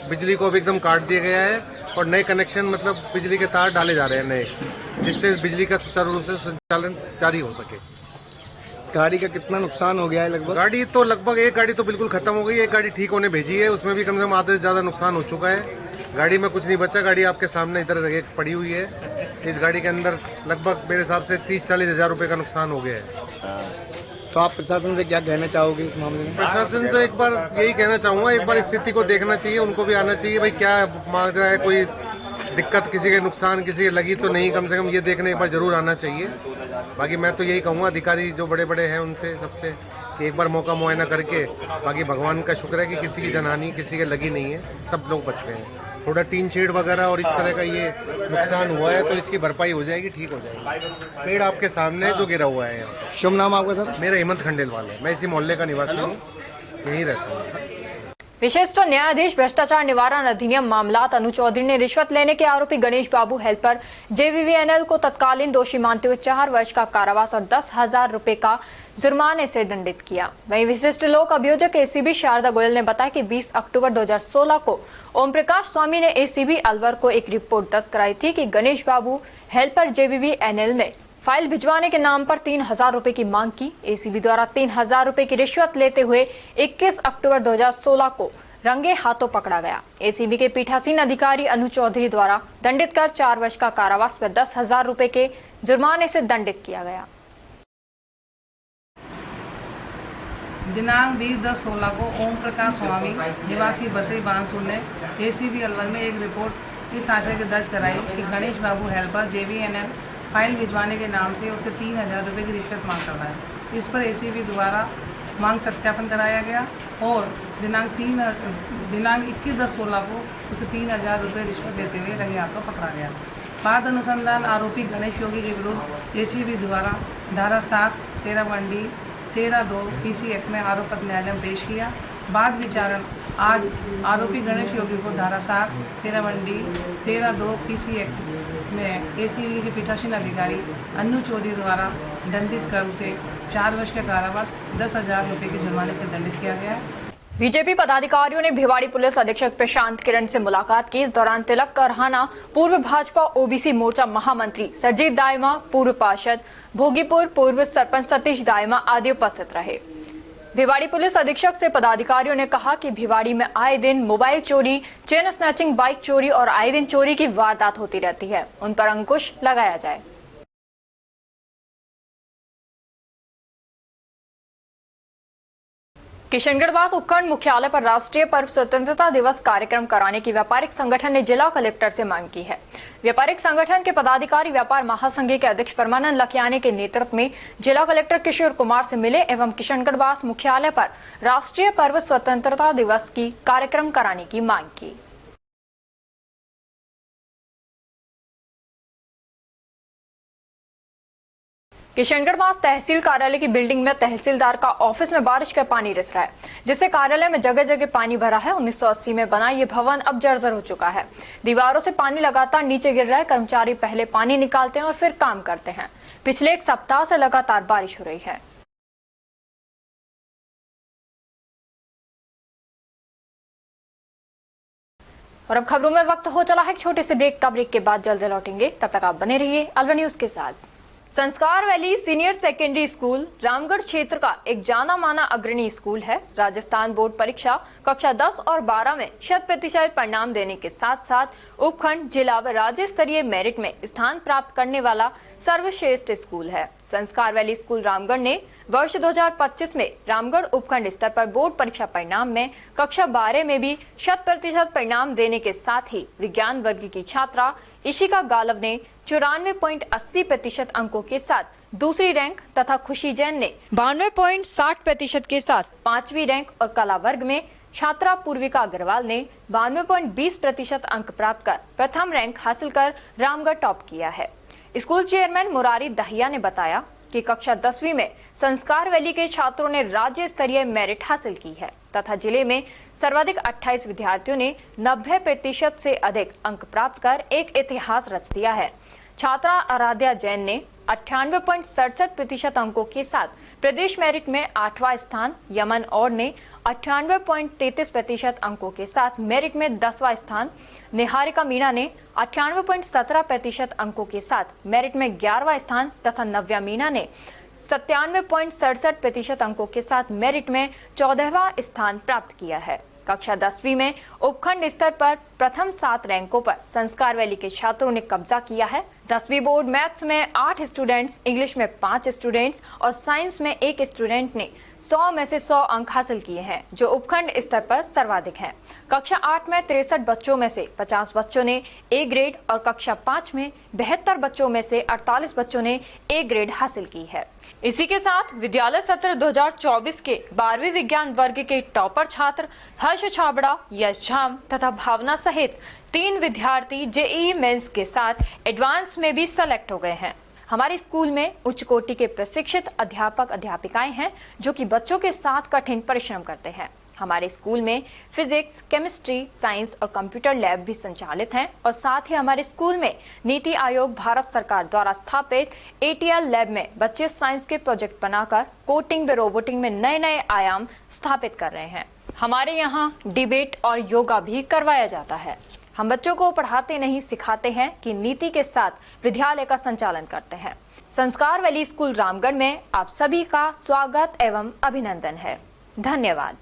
बिजली को भी एकदम काट दिया गया है और नए कनेक्शन मतलब बिजली के तार डाले जा रहे हैं नए, जिससे बिजली का सुचारू रूप से संचालन जारी हो सके। गाड़ी का कितना नुकसान हो गया है लगभग? गाड़ी तो लगभग एक गाड़ी तो बिल्कुल खत्म हो गई, एक गाड़ी ठीक होने भेजी है, उसमें भी कम से कम आधे से ज्यादा नुकसान हो चुका है। गाड़ी में कुछ नहीं बचा, गाड़ी आपके सामने इधर पड़ी हुई है। इस गाड़ी के अंदर लगभग मेरे हिसाब से 30-40 हजार रुपए का नुकसान हो गया है। तो आप प्रशासन से क्या कहना चाहोगे इस मामले में? प्रशासन से एक बार यही कहना चाहूंगा, एक बार स्थिति को देखना चाहिए, उनको भी आना चाहिए भाई क्या माजरा है, कोई दिक्कत किसी के नुकसान किसी के लगी तो नहीं, कम से कम ये देखने एक बार जरूर आना चाहिए। बाकी मैं तो यही कहूंगा अधिकारी जो बड़े बड़े हैं उनसे सबसे कि एक बार मौका मुआयना करके, बाकी भगवान का शुक्र है कि किसी की जनहानि किसी के लगी नहीं है, सब लोग बच गए हैं। थोड़ा टीन शेड वगैरह और इस तरह का ये नुकसान हुआ है तो इसकी भरपाई हो जाएगी, ठीक हो जाएगी। पेड़ आपके सामने जो गिरा हुआ है। शुभ नाम आपका सर? मेरा हेमंत खंडेलवाल है, मैं इसी मोहल्ले का निवासी हूँ, यहीं रहता हूँ। विशिष्ट न्यायाधीश भ्रष्टाचार निवारण अधिनियम मामलात अनु चौधरी ने रिश्वत लेने के आरोपी गणेश बाबू हेल्पर जेवीवीएनएल को तत्कालीन दोषी मानते हुए 4 वर्ष का कारावास और 10,000 रुपए का जुर्माने से दंडित किया। वहीं विशिष्ट लोक अभियोजक एसीबी शारदा गोयल ने बताया कि 20 अक्टूबर 2016 को ओम प्रकाश स्वामी ने एसीबी अलवर को एक रिपोर्ट दर्ज कराई थी कि गणेश बाबू हेल्पर जेवीवीएनएल में फाइल भिजवाने के नाम पर 3,000 रुपए की मांग की। एसीबी द्वारा 3,000 रुपए की रिश्वत लेते हुए 21 अक्टूबर 2016 को रंगे हाथों पकड़ा गया। एसीबी के पीठासीन अधिकारी अनु चौधरी द्वारा दंडित कर 4 वर्ष का कारावास व 10,000 रुपए के जुर्माने से दंडित किया गया। दिनांक 20/10/16 को ओम प्रकाश स्वामी निवासी बसई बांसुर ने एसीबी अलवर में एक रिपोर्ट इस आशय की दर्ज कराई कि गणेश बाबू हेल्पर जेवीएनएल फाइल भिजवाने के नाम से उसे 3,000 रुपए की रिश्वत मांग रहा है। इस पर एसीबी द्वारा मांग सत्यापन कराया गया और दिनांक 21/10/16 को उसे 3,000 रुपए रिश्वत लेते हुए रंगे हाथों पकड़ा गया। बाद अनुसंधान आरोपी गणेश योगी के विरुद्ध एसीबी द्वारा धारा 7, 13 बंडी 13(2) पीसी एक्ट में आरोप पत्र न्यायालय में पेश किया। बाद विचारण आज आरोपी गणेश योगी को धारा 7, 13 बंडी 13(2) पीसी एक्ट में एसीबी के पीठासीन अधिकारी अनु चौधरी द्वारा दंडित कर उसे 4 वर्ष के कारावास 10,000 रुपए के जुर्माने से दंडित किया गया है। बीजेपी पदाधिकारियों ने भिवाड़ी पुलिस अधीक्षक प्रशांत किरण से मुलाकात की। इस दौरान तिलक करहाना पूर्व भाजपा ओबीसी मोर्चा महामंत्री, सरजीत दायमा पूर्व पार्षद, भोगीपुर पूर्व सरपंच सतीश दायमा आदि उपस्थित रहे। भिवाड़ी पुलिस अधीक्षक से पदाधिकारियों ने कहा कि भिवाड़ी में आए दिन मोबाइल चोरी, चेन स्नैचिंग, बाइक चोरी और आए दिन चोरी की वारदात होती रहती है, उन पर अंकुश लगाया जाए। किशनगढ़वास उपखंड मुख्यालय पर राष्ट्रीय पर्व स्वतंत्रता दिवस कार्यक्रम कराने की व्यापारिक संगठन ने जिला कलेक्टर से मांग की है। व्यापारिक संगठन के पदाधिकारी व्यापार महासंघ के अध्यक्ष परमानंद लखियानी के नेतृत्व में जिला कलेक्टर किशोर कुमार से मिले एवं किशनगढ़वास मुख्यालय पर राष्ट्रीय पर्व स्वतंत्रता दिवस की कार्यक्रम कराने की मांग की। किशनगढ़वास तहसील कार्यालय की बिल्डिंग में तहसीलदार का ऑफिस में बारिश का पानी रिस रहा है, जिससे कार्यालय में जगह जगह पानी भरा है। 1980 में बना ये भवन अब जर्जर हो चुका है। दीवारों से पानी लगातार नीचे गिर रहा है। कर्मचारी पहले पानी निकालते हैं और फिर काम करते हैं। पिछले 1 सप्ताह से लगातार बारिश हो रही है। और अब खबरों में वक्त हो चला है एक छोटे से ब्रेक का। ब्रेक के बाद जल्द लौटेंगे, तब तक आप बने रहिए अलवर न्यूज के साथ। संस्कार valley senior secondary school Ramgarh क्षेत्र का एक जाना माना अग्रणी स्कूल है। राजस्थान बोर्ड परीक्षा कक्षा 10 और 12 में 100% परिणाम देने के साथ साथ उपखंड, जिला व राज्य स्तरीय मेरिट में स्थान प्राप्त करने वाला सर्वश्रेष्ठ स्कूल है। संस्कार वैली स्कूल रामगढ़ ने वर्ष 2025 में रामगढ़ उपखंड स्तर पर बोर्ड परीक्षा परिणाम में कक्षा 12 में भी 100% परिणाम देने के साथ ही विज्ञान वर्ग की छात्रा इशिका गालव ने 94.80% अंकों के साथ दूसरी रैंक तथा खुशी जैन ने 92.60% के साथ 5वीं रैंक और कला वर्ग में छात्रा पूर्विका अग्रवाल ने 92.20% अंक प्राप्त कर प्रथम रैंक हासिल कर रामगढ़ टॉप किया है। स्कूल चेयरमैन मुरारी दहिया ने बताया कि कक्षा 10वीं में संस्कार वैली के छात्रों ने राज्य स्तरीय मेरिट हासिल की है तथा जिले में सर्वाधिक 28 विद्यार्थियों ने 90% से अधिक अंक प्राप्त कर एक इतिहास रच दिया है। छात्रा आराध्या जैन ने 98.67% अंकों के साथ प्रदेश मेरिट में 8वां स्थान, यमन और ने 98.33% अंकों के साथ मेरिट में 10वां स्थान, निहारिका मीणा ने 98.17% अंकों के साथ मेरिट में 11वां स्थान तथा नव्या मीणा ने 97.67% अंकों के साथ मेरिट में 14वां स्थान प्राप्त किया है। कक्षा 10वीं में उपखंड स्तर पर प्रथम 7 रैंकों पर संस्कार वैली के छात्रों ने कब्जा किया है। 10वीं बोर्ड मैथ्स में 8 स्टूडेंट्स, इंग्लिश में 5 स्टूडेंट्स और साइंस में 1 स्टूडेंट ने 100 में से 100 अंक हासिल किए हैं, जो उपखंड स्तर पर सर्वाधिक हैं। कक्षा 8 में 63 बच्चों में से 50 बच्चों ने ए ग्रेड और कक्षा 5 में 72 बच्चों में से 48 बच्चों ने ए ग्रेड हासिल की है। इसी के साथ विद्यालय सत्र 2024 के 12वीं विज्ञान वर्ग के टॉपर छात्र हर्ष छाबड़ा, यश झाम तथा भावना सहित 3 विद्यार्थी जेईई मेंस के साथ एडवांस में भी सेलेक्ट हो गए हैं। हमारे स्कूल में उच्च कोटि के प्रशिक्षित अध्यापक अध्यापिकाएं हैं जो कि बच्चों के साथ कठिन परिश्रम करते हैं। हमारे स्कूल में फिजिक्स, केमिस्ट्री, साइंस और कंप्यूटर लैब भी संचालित हैं और साथ ही हमारे स्कूल में नीति आयोग भारत सरकार द्वारा स्थापित ATL लैब में बच्चे साइंस के प्रोजेक्ट बनाकर कोडिंग व रोबोटिंग में नए नए आयाम स्थापित कर रहे हैं। हमारे यहाँ डिबेट और योगा भी करवाया जाता है। हम बच्चों को पढ़ाते नहीं सिखाते हैं कि नीति के साथ विद्यालय का संचालन करते हैं। संस्कार वैली स्कूल रामगढ़ में आप सभी का स्वागत एवं अभिनंदन है। धन्यवाद।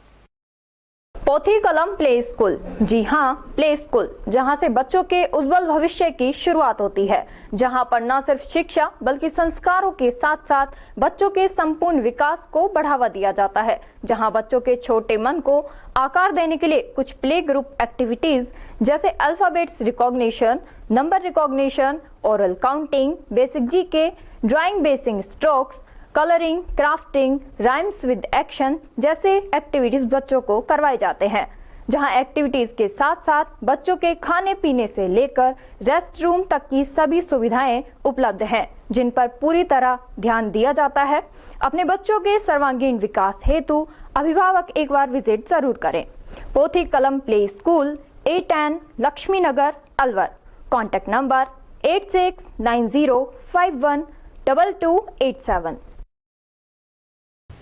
पोथी कलम प्ले स्कूल, जी हाँ, प्ले स्कूल, जहां से बच्चों के उज्जवल भविष्य की शुरुआत होती है, जहां पर न सिर्फ शिक्षा बल्कि संस्कारों के साथ साथ बच्चों के संपूर्ण विकास को बढ़ावा दिया जाता है, जहां बच्चों के छोटे मन को आकार देने के लिए कुछ प्ले ग्रुप एक्टिविटीज जैसे alphabets recognition, number recognition, oral counting, basic GK, drawing basic strokes, colouring, crafting, rhymes with action जैसे एक्टिविटीज बच्चों को करवाए जाते हैं, जहां एक्टिविटीज के साथ साथ बच्चों के खाने पीने से लेकर रेस्ट रूम तक की सभी सुविधाएं उपलब्ध हैं, जिन पर पूरी तरह ध्यान दिया जाता है। अपने बच्चों के सर्वांगीण विकास हेतु अभिभावक एक बार विजिट जरूर करें। Pothi Kalam play school, A10 Lakshmi Nagar, Alwar. Contact number 8690512287।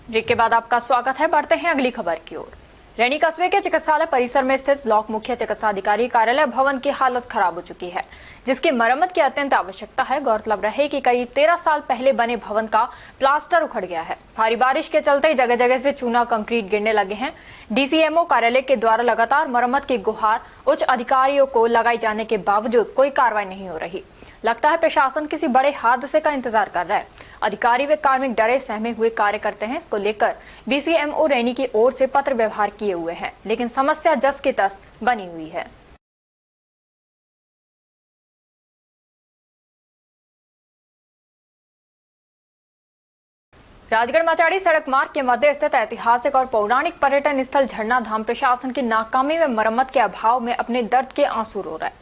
Break के बाद आपका स्वागत है। बढ़ते हैं अगली खबर की ओर। रैनी कस्बे के चिकित्सालय परिसर में स्थित ब्लॉक मुख्य चिकित्साधिकारी कार्यालय भवन की हालत खराब हो चुकी है, जिसकी मरम्मत की अत्यंत आवश्यकता है। गौरतलब रहे कि करीब 13 साल पहले बने भवन का प्लास्टर उखड़ गया है। भारी बारिश के चलते जगह जगह से चूना कंक्रीट गिरने लगे हैं। DCMO कार्यालय के द्वारा लगातार मरम्मत की गुहार उच्च अधिकारियों को लगाई जाने के बावजूद कोई कार्रवाई नहीं हो रही। लगता है प्रशासन किसी बड़े हादसे का इंतजार कर रहा है। अधिकारी व कार्मिक डरे सहमे हुए कार्य करते हैं। इसको लेकर DCMO रैनी की ओर से पत्र व्यवहार किए हुए हैं, लेकिन समस्या जस की तस बनी हुई है। राजगढ़ मचाड़ी सड़क मार्ग के मध्य स्थित ऐतिहासिक और पौराणिक पर्यटन स्थल झरना धाम प्रशासन की नाकामी व मरम्मत के अभाव में अपने दर्द के आंसू रो रहा है।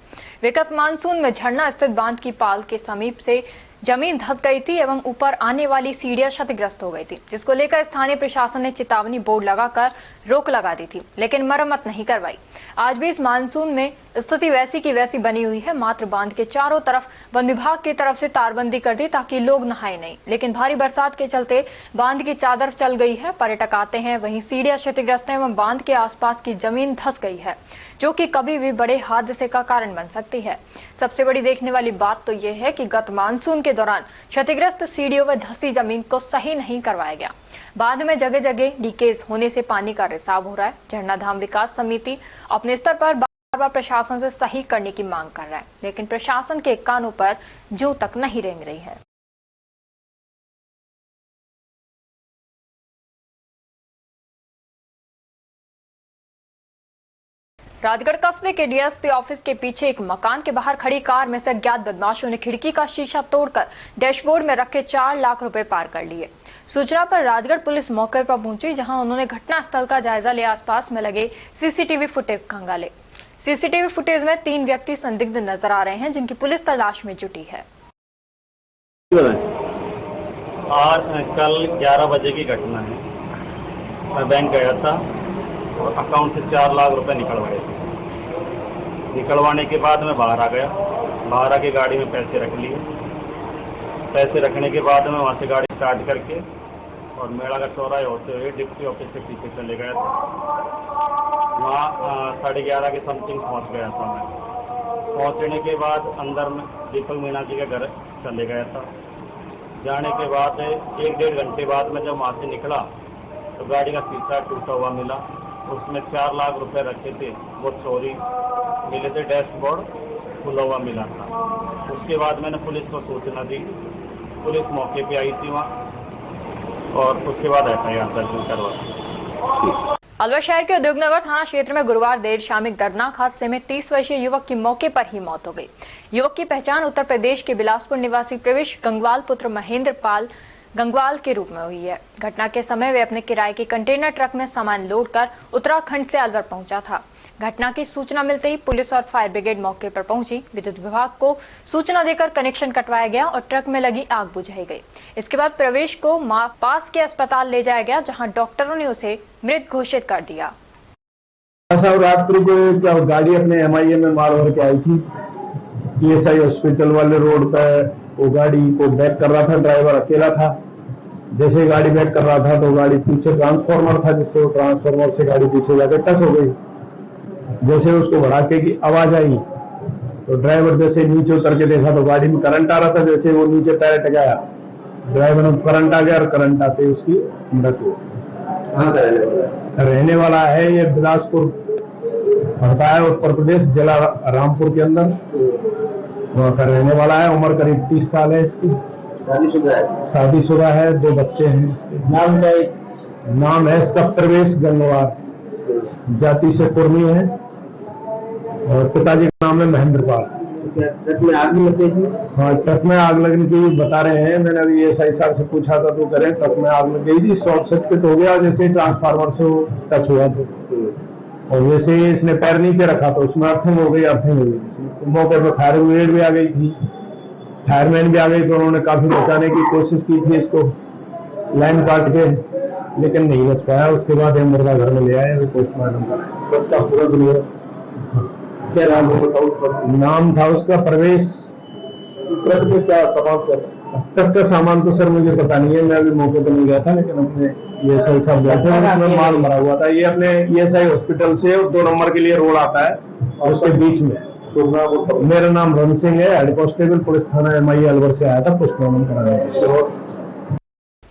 विगत मानसून में झरना स्थित बांध की पाल के समीप से जमीन धंस गई थी एवं ऊपर आने वाली सीढ़ियां क्षतिग्रस्त हो गई थी, जिसको लेकर स्थानीय प्रशासन ने चेतावनी बोर्ड लगाकर रोक लगा दी थी, लेकिन मरम्मत नहीं करवाई। आज भी इस मानसून में स्थिति वैसी की वैसी बनी हुई है। मात्र बांध के चारों तरफ वन विभाग की तरफ से तारबंदी कर दी ताकि लोग नहाए नहीं, लेकिन भारी बरसात के चलते बांध की चादर चल गई है। पर्यटक आते हैं, वहीं सीढ़ियां क्षतिग्रस्त हैं एवं बांध के आसपास की जमीन धंस गई है, जो कि कभी भी बड़े हादसे का कारण बन सकती है। सबसे बड़ी देखने वाली बात तो यह है कि गत मानसून के दौरान क्षतिग्रस्त सीढ़ियों व धंसी जमीन को सही नहीं करवाया गया। बाद में जगह जगह लीकेज होने से पानी का रिसाव हो रहा है। झरना धाम विकास समिति अपने स्तर पर बार बार प्रशासन से सही करने की मांग कर रहा है, लेकिन प्रशासन के कानों पर जूं तक नहीं रेंग रही है। राजगढ़ कस्बे के DSP ऑफिस के पीछे एक मकान के बाहर खड़ी कार में से अज्ञात बदमाशों ने खिड़की का शीशा तोड़कर डैशबोर्ड में रखे 4 लाख रुपए पार कर लिए। सूचना पर राजगढ़ पुलिस मौके पर पहुंची, जहां उन्होंने घटनास्थल का जायजा लिया, आसपास में लगे CCTV फुटेज खंगाले। CCTV फुटेज में 3 व्यक्ति संदिग्ध नजर आ रहे हैं, जिनकी पुलिस तलाश में जुटी है। आज कल 11 बजे की घटना है। मैं बैंक गया था और अकाउंट से 4 लाख रुपए निकलवाए थे। निकलवाने के बाद मैं बाहर आ गया। बाहर आके गाड़ी में पैसे रख लिए। पैसे रखने के बाद मैं वहां से गाड़ी स्टार्ट करके और मेला का चौराहे होते हुए डिप्टी ऑफिस के पीछे चले गया था। वहाँ 11:30 के समथिंग पहुँच गया था मैं। पहुँचने के बाद अंदर में दीपक मीना जी के घर चले गया था। जाने के बाद 1-1.5 घंटे बाद में जब वहाँ से निकला तो गाड़ी का शीशा टूटा हुआ मिला। उसमें 4 लाख रुपए रखे थे, वो चोरी मिले थे। डैशबोर्ड खुला हुआ मिला था। उसके बाद मैंने पुलिस को सूचना दी। पुलिस मौके पे आई थी वहाँ और उसके बाद FIR दर्ज करवा। अलवर शहर के उद्योगनगर थाना क्षेत्र में गुरुवार देर शाम एक दर्दनाक हादसे में 30 वर्षीय युवक की मौके पर ही मौत हो गई। युवक की पहचान उत्तर प्रदेश के बिलासपुर निवासी प्रवेश गंगवाल पुत्र महेंद्र पाल गंगवाल के रूप में हुई है। घटना के समय वे अपने किराए के कंटेनर ट्रक में सामान लोड कर उत्तराखंड से अलवर पहुंचा था। घटना की सूचना मिलते ही पुलिस और फायर ब्रिगेड मौके पर पहुंची। विद्युत विभाग को सूचना देकर कनेक्शन कटवाया गया और ट्रक में लगी आग बुझाई गई। इसके बाद प्रवेश को पास के अस्पताल ले जाया गया, जहां डॉक्टरों ने उसे मृत घोषित कर दिया। ऐसा रात्रि को क्या गाड़ी अपने MIA में मार भर के आई थी, PSI हॉस्पिटल वाले रोड पे वो गाड़ी को बैक कर रहा था, ड्राइवर अकेला था। जैसे गाड़ी बैक कर रहा था तो गाड़ी पीछे ट्रांसफार्मर था, जिससे वो ट्रांसफार्मर से गाड़ी पीछे जाकर टच हो गई। जैसे उसको भड़ाके की आवाज आई तो ड्राइवर जैसे नीचे उतर के देखा तो गाड़ी में करंट आ रहा था। जैसे वो नीचे पैर टिकाया, ड्राइवर में करंट आ गया और करंट आते ही उसकी मृत्यु। रहने वाला है ये बिलासपुर पड़ता है, उत्तर प्रदेश, जिला रामपुर के अंदर वहाँ का रहने वाला है। उम्र करीब 30 साल है इसकी। शादीशुदा है, 2 बच्चे हैं इसके। नाम क्या है? नाम है इसका प्रवेश गंगवार, जाति से कुर्मी है और पिताजी का नाम है महेंद्र पाल। ट्रक में आग लगी थी? हाँ, ट्रक में आग लगने की बता रहे हैं। मैंने अभी SI साहब से पूछा था तो कह रहे हैं ट्रक में आग लग गई थी, शॉर्ट सर्किट हो गया जैसे ट्रांसफार्मर से वो टच हुआ तो। और वैसे ही इसने पैर नीचे रखा तो उसमें अर्थिंग हो गई। मौके पर फायर ब्रिगेड भी आ गई थी, फायरमैन भी आ गई तो उन्होंने काफी बचाने की कोशिश की थी इसको लाइन काट के, लेकिन नहीं बच पाया। उसके बाद हम मुर्गा घर में ले आए, अभी पोस्टमार्टम कराए। उसका पूरा क्लियर क्या नाम था उसका? प्रवेश। ट्रक में क्या सामान कर? ट्रक का सामान तो सर मुझे पता नहीं है, मैं अभी मौके पर नहीं गया था, लेकिन अपने ESI साहब गए थे, उसमें माल भरा हुआ था। ये अपने ESI हॉस्पिटल से 2 नंबर के लिए रोड आता है और उसके बीच में। मेरा नाम रण सिंह है, हेड कांस्टेबल पुलिस थाना MIA अलवर से आया था पोस्टमार्टम कराने।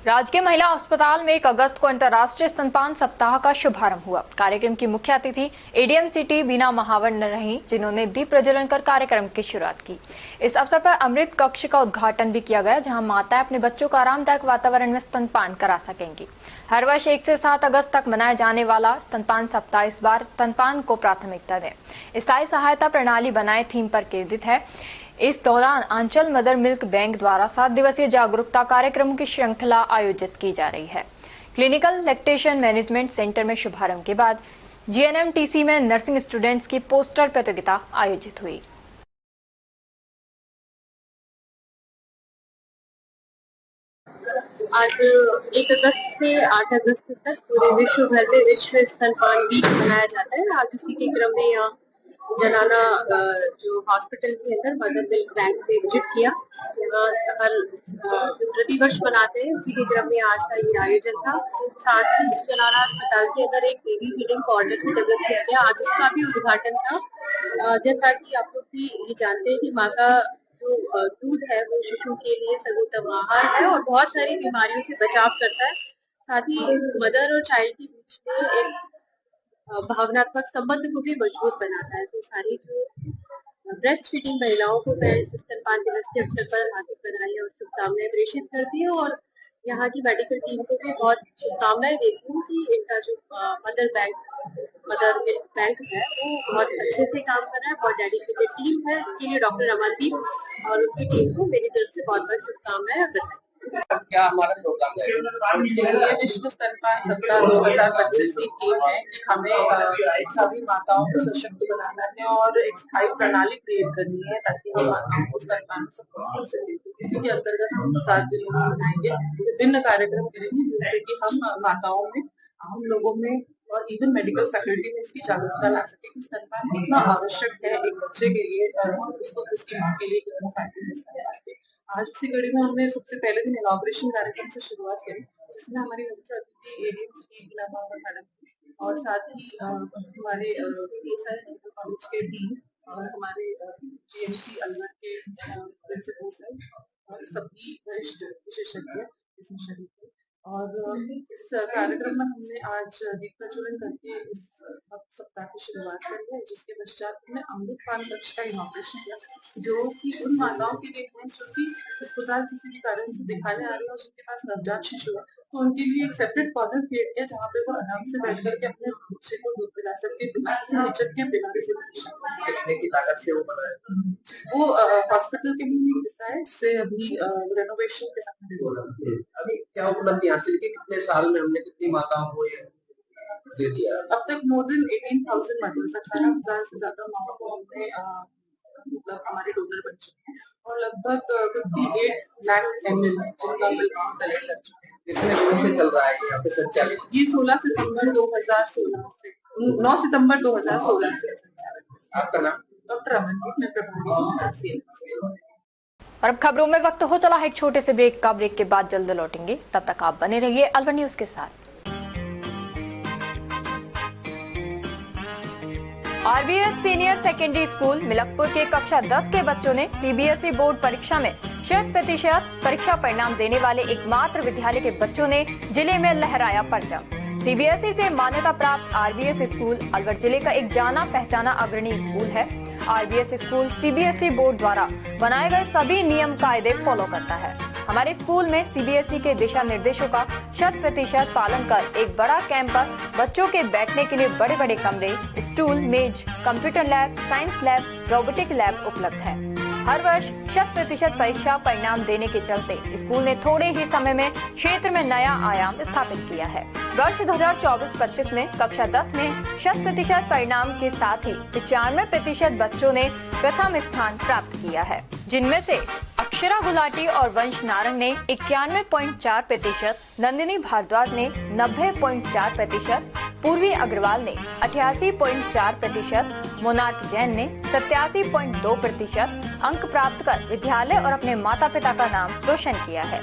राजकीय महिला अस्पताल में 1 अगस्त को अंतर्राष्ट्रीय स्तनपान सप्ताह का शुभारंभ हुआ। कार्यक्रम की मुख्य अतिथि ADM सिटी बीना महावर ने रही, जिन्होंने दीप प्रज्वलन कर कार्यक्रम की शुरुआत की। इस अवसर पर अमृत कक्ष का उद्घाटन भी किया गया, जहां माताएं अपने बच्चों को आरामदायक वातावरण में स्तनपान करा सकेंगी। हर वर्ष 1 से 7 अगस्त तक मनाए जाने वाला स्तनपान सप्ताह इस बार स्तनपान को प्राथमिकता दें, स्थायी सहायता प्रणाली बनाए थीम पर केंद्रित है। इस दौरान आंचल मदर मिल्क बैंक द्वारा 7 दिवसीय जागरूकता कार्यक्रमों की श्रृंखला आयोजित की जा रही है। क्लिनिकल लैक्टेशन मैनेजमेंट सेंटर में शुभारंभ के बाद GNMTC में नर्सिंग स्टूडेंट्स की पोस्टर प्रतियोगिता आयोजित हुई। आज 1 अगस्त से 8 अगस्त तक पूरे विश्व भर में विश्व स्तनपान वीक मनाया जाता है। आज उसी के क्रम में यहाँ जनाना जो हॉस्पिटल के अंदर मदर मिल्क बैंक पे विजिट किया। यहाँ हर प्रतिवर्ष मनाते हैं, उसी के क्रम में आज का ये आयोजन था। साथ ही जनाना अस्पताल के अंदर एक बेबी फीडिंग कॉर्नर भी डेवलप किया गया, आज उसका भी उद्घाटन था। जैसा कि आप लोग भी ये जानते हैं कि माँ का जो दूध है वो शिशु के लिए सर्वोत्तम आहार है और बहुत सारी बीमारियों से बचाव करता है। साथ ही मदर और चाइल्ड के बीच में एक भावनात्मक संबंध को भी मजबूत बनाता है। तो सारी जो ब्रेस्ट फीडिंग महिलाओं को मैं स्तनपान दिवस के अवसर पर हार्दिक बधाई और शुभकामनाएं प्रेषित करती हूँ और यहाँ की मेडिकल टीम को भी बहुत शुभकामनाएं देती हूँ कि इनका जो मदर मिल्क बैंक है वो बहुत अच्छे से काम कर रहा है, बहुत डेडिकेटेड टीम है। इसके लिए डॉक्टर अमनदीप और उनकी टीम को मेरी तरफ से बहुत बहुत शुभकामनाएं और बधाई। क्या हमारा प्रोग्राम है? ये विश्व स्तनपान सप्ताह 2025 की थीम है कि हमें सभी माताओं को सशक्त बनाना है और एक स्थायी प्रणाली क्रिएट करनी है ताकि वो माताओं को स्तनपान सपोर्ट कर सके। इसी के अंतर्गत हम 7 जिलों में बनाएंगे विभिन्न कार्यक्रम करेंगे, जिससे कि हम माताओं में, हम लोगों में और इवन मेडिकल फैकल्टी में इसकी जागरूकता ला सके कि स्तनपान कितना आवश्यक है एक बच्चे के लिए, उसको उसकी माँ के लिए कितना फायदेमंद है। आज उसी कड़ी में हमने सबसे पहले दिन इनॉग्रेशन कार्यक्रम से शुरुआत करी, जिसमें हमारी मुख्य अतिथि ADM सिटी बीना महावर मैडम और साथ ही हमारे PSI मेडिकल कॉलेज के टीम और हमारे GMC अलवर के प्रिंसिपल सर और सभी वरिष्ठ विशेषज्ञ इसमें शरीक हुए। और इस कार्यक्रम में हमने आज दीप प्रज्वलन करके इस सप्ताह की शुरुआत करी है, जिसके पश्चात हमने अमृतपान कक्ष का इनॉग्रेशन किया, जो कि उन माताओं के लिए है जो कि अस्पताल किसी भी कारण से दिखाने आ रही है और जिनके पास नवजात शिशु है, तो उनके लिए एक सेपरेट कॉर्नर क्रिएट किया जहाँ पे वो आराम से बैठ करके अपने बच्चे को दूध पिला सकते हैं, बिना किसी हिचक के, बिना किसी परेशानी। कितने की ताकत से वो बना है? वो हॉस्पिटल के ही हिस्सा है, जिसे अभी रेनोवेशन के साथ अभी क्या उपलब्धि हासिल की? कितने साल में हमने कितनी माताओं को ये दे दिया? अब तक मोर देन 18,000 मदर्स, 18,000 से ज्यादा माओ को हमने मतलब हमारे डोनर बन चुके हैं और लगभग 58 लाख ml जिनका मिल्क कलेक्ट कर चुके हैं। कितने दिनों से चल रहा है यहाँ पे संचालित? ये 16 सितंबर 2016 से 9 सितंबर 2016 से संचालित। आपका नाम? डॉक्टर अमनदीप, मैं प्रभारी हूँ। और अब खबरों में वक्त हो चला है एक छोटे से ब्रेक का। ब्रेक के बाद जल्द लौटेंगे, तब तक आप बने रहिए अलवर न्यूज के साथ। RBS senior secondary school Milakpur के कक्षा 10 के बच्चों ने सीबीएसई बोर्ड परीक्षा में 100% परीक्षा परिणाम देने वाले एकमात्र विद्यालय के बच्चों ने जिले में लहराया परचम। सीबीएसई से मान्यता प्राप्त आरबीएस स्कूल अलवर जिले का एक जाना पहचाना अग्रणी स्कूल है। आरबीएस स्कूल सीबीएसई बोर्ड द्वारा बनाए गए सभी नियम कायदे फॉलो करता है। हमारे स्कूल में सीबीएसई के दिशा निर्देशों का 100% पालन कर एक बड़ा कैंपस, बच्चों के बैठने के लिए बड़े बड़े कमरे, स्टूल, मेज, computer lab, science lab, robotic lab उपलब्ध है। हर वर्ष 100% परीक्षा परिणाम देने के चलते स्कूल ने थोड़े ही समय में क्षेत्र में नया आयाम स्थापित किया है। वर्ष 2024-25 में कक्षा 10 में 100% परिणाम के साथ ही 95% बच्चों ने प्रथम स्थान प्राप्त किया है, जिनमें से अक्षरा गुलाटी और वंश नारंग ने 91.4%, नंदिनी भारद्वाज ने 90.4%, पूर्वी अग्रवाल ने 88.4%, मोनार्क जैन ने 87.2% अंक प्राप्त कर विद्यालय और अपने माता पिता का नाम रोशन किया है।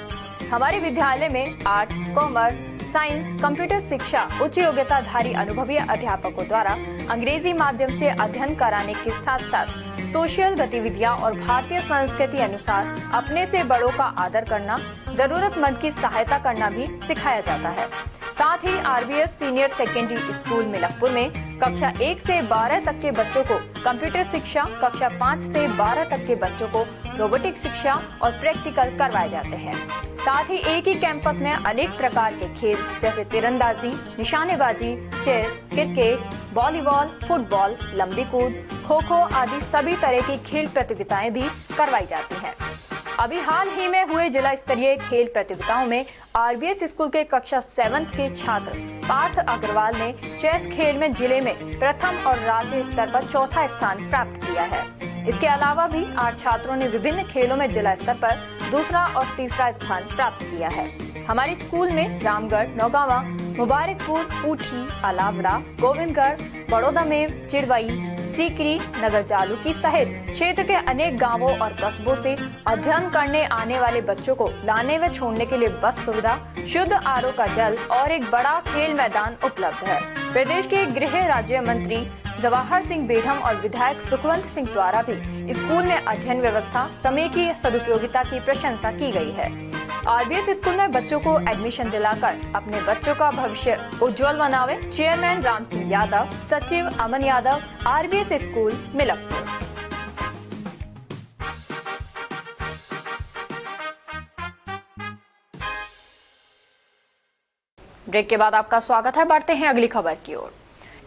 हमारे विद्यालय में आर्ट्स, कॉमर्स, साइंस, कंप्यूटर शिक्षा उच्च योग्यताधारी अनुभवी अध्यापकों द्वारा अंग्रेजी माध्यम से अध्ययन कराने के साथ साथ सोशल गतिविधियां और भारतीय संस्कृति अनुसार अपने से बड़ों का आदर करना, जरूरतमंद की सहायता करना भी सिखाया जाता है। साथ ही RBS senior secondary school Milakpur में कक्षा 1 से 12 तक के बच्चों को कंप्यूटर शिक्षा, कक्षा 5 से 12 तक के बच्चों को रोबोटिक शिक्षा और प्रैक्टिकल करवाए जाते हैं। साथ ही एक ही कैंपस में अनेक प्रकार के खेल जैसे तीरंदाजी, निशानेबाजी, चेस, क्रिकेट, वॉलीबॉल, फुटबॉल, लंबी कूद, खो खो आदि सभी तरह की खेल प्रतियोगिताएं भी करवाई जाती हैं। अभी हाल ही में हुए जिला स्तरीय खेल प्रतियोगिताओं में आरबीएस स्कूल के कक्षा 7 के छात्र पार्थ अग्रवाल ने चेस खेल में जिले में प्रथम और राज्य स्तर पर चौथा स्थान प्राप्त किया है। इसके अलावा भी 8 छात्रों ने विभिन्न खेलों में जिला स्तर पर दूसरा और तीसरा स्थान प्राप्त किया है। हमारे स्कूल में रामगढ़, नौगावा, मुबारकपुर, ऊठी, अलावड़ा, गोविंदगढ़, बड़ौदा में चिड़वई, सीकरी, नगर जालूकी सहित क्षेत्र के अनेक गांवों और कस्बों से अध्ययन करने आने वाले बच्चों को लाने व छोड़ने के लिए बस सुविधा, शुद्ध आरओ का जल और एक बड़ा खेल मैदान उपलब्ध है। प्रदेश के गृह राज्य मंत्री जवाहर सिंह बेढम और विधायक सुखवंत सिंह द्वारा भी स्कूल में अध्ययन व्यवस्था, समय की सदुपयोगिता की प्रशंसा की गई है। आरबीएस स्कूल में बच्चों को एडमिशन दिलाकर अपने बच्चों का भविष्य उज्जवल बनावे। चेयरमैन राम सिंह यादव, सचिव Aman Yadav, RBS school Milakpur. Break के बाद आपका स्वागत है। बढ़ते हैं अगली खबर की ओर।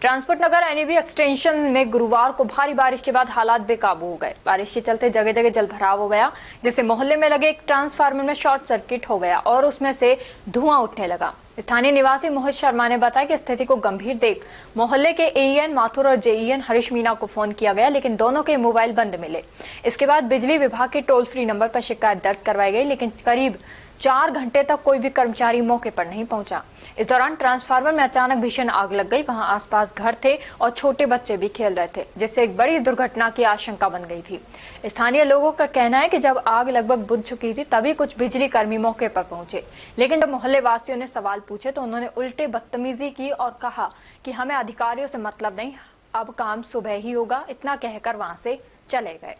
ट्रांसपोर्ट नगर एनईवी एक्सटेंशन में गुरुवार को भारी बारिश के बाद हालात बेकाबू हो गए। बारिश के चलते जगह जगह जलभराव हो गया, जिससे मोहल्ले में लगे एक ट्रांसफार्मर में शॉर्ट सर्किट हो गया और उसमें से धुआं उठने लगा। स्थानीय निवासी मोहित शर्मा ने बताया कि स्थिति को गंभीर देख मोहल्ले के एईएन माथुर और जेईएन हरीश मीणा को फोन किया गया, लेकिन दोनों के मोबाइल बंद मिले। इसके बाद बिजली विभाग के टोल फ्री नंबर पर शिकायत दर्ज करवाई गई, लेकिन करीब 4 घंटे तक कोई भी कर्मचारी मौके पर नहीं पहुंचा। इस दौरान ट्रांसफार्मर में अचानक भीषण आग लग गई। वहां आसपास घर थे और छोटे बच्चे भी खेल रहे थे, जिससे एक बड़ी दुर्घटना की आशंका बन गई थी। स्थानीय लोगों का कहना है कि जब आग लगभग बुझ चुकी थी तभी कुछ बिजली कर्मी मौके पर पहुंचे, लेकिन जब मोहल्ले वासियों ने सवाल पूछे तो उन्होंने उल्टे बदतमीजी की और कहा कि हमें अधिकारियों से मतलब नहीं, अब काम सुबह ही होगा, इतना कहकर वहां से चले गए।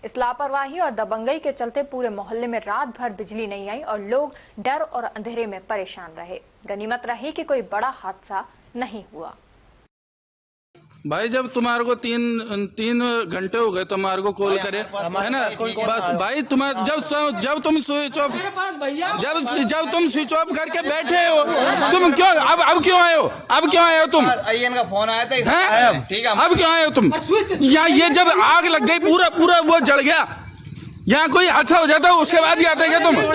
इस लापरवाही और दबंगई के चलते पूरे मोहल्ले में रात भर बिजली नहीं आई और लोग डर और अंधेरे में परेशान रहे। गनीमत रही कि कोई बड़ा हादसा नहीं हुआ। भाई जब तुम्हारे को तीन घंटे हो गए तुम्हारे को कॉल करे है ना भाई, तुम्हारे जब तुम स्विच ऑफ जब तुम स्विच ऑफ करके बैठे हो, तुम क्यों अब क्यों आए हो? अब क्यों आए हो तुम? का फोन आया था, ठीक है, अब क्यों आए हो तुम? यहाँ ये जब आग लग गई पूरा वो जल गया, यहाँ कोई हादसा हो जाता है उसके बाद ही आते क्या तुम? अरे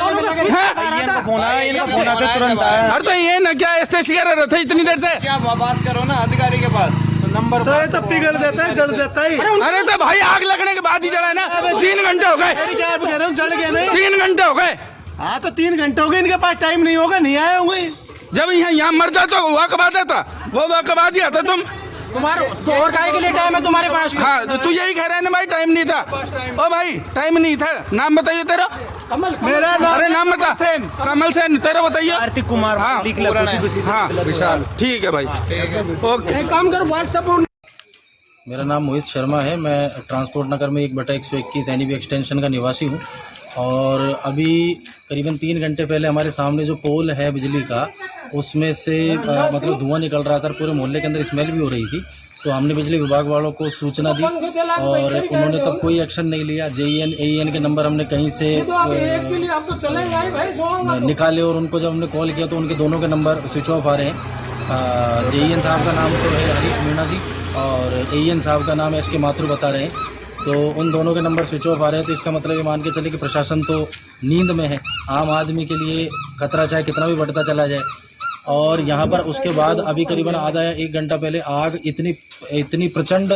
तो ये ना क्या ऐसे कह रहे थे इतनी देर से? क्या बात करो ना अधिकारी के पास नंबर तो पिघल देता है, जल देता है। अरे तो भाई आग लगने के बाद ही जला है ना। 3 घंटे हो गए, क्या कह रहे हो? जल गया नहीं? 3 घंटे हो गए। हाँ तो 3 घंटे हो गए, इनके पास टाइम नहीं होगा, नहीं आए होंगे। जब यहाँ मर जाता हुआ कब आता था, वो कब आ दिया था तुम? तुम्हारे तो और काहे के लिए टाइम है तुम्हारे पास? हाँ तो तू यही कह रहा है ना भाई टाइम नहीं था। ओ भाई टाइम नहीं था। नाम बताइए तेरा। मेरा नाम, अरे नाम बता। कमल सेन। तेरा बताइए। कार्तिक कुमार। हाँ हाँ विशाल। ठीक है भाई ओके। काम करो व्हाट्सएप। मेरा नाम मोहित शर्मा है। मैं ट्रांसपोर्ट नगर में 1/121 एनईबी एक्सटेंशन का निवासी हूँ और अभी करीबन 3 घंटे पहले हमारे सामने जो पोल है बिजली का उसमें से मतलब धुआं निकल रहा था, पूरे मोहल्ले के अंदर स्मेल भी हो रही थी। तो हमने बिजली विभाग वालों को सूचना दी और उन्होंने तब कोई एक्शन नहीं लिया। जेईएन एईएन के नंबर हमने कहीं से निकाले और उनको जब हमने कॉल किया तो उनके दोनों के नंबर स्विच ऑफ आ रहे हैं। जेईएन साहब का नाम तो है हरीश मीणा जी और एईएन साहब का नाम एसके माथुर बता रहे हैं। तो उन दोनों के नंबर स्विच ऑफ आ रहे हैं। तो इसका मतलब ये मान के चले कि प्रशासन तो नींद में है। आम आदमी के लिए खतरा चाहे कितना भी बढ़ता चला जाए। और यहाँ पर उसके बाद अभी करीबन आधा या 1 घंटा पहले आग इतनी प्रचंड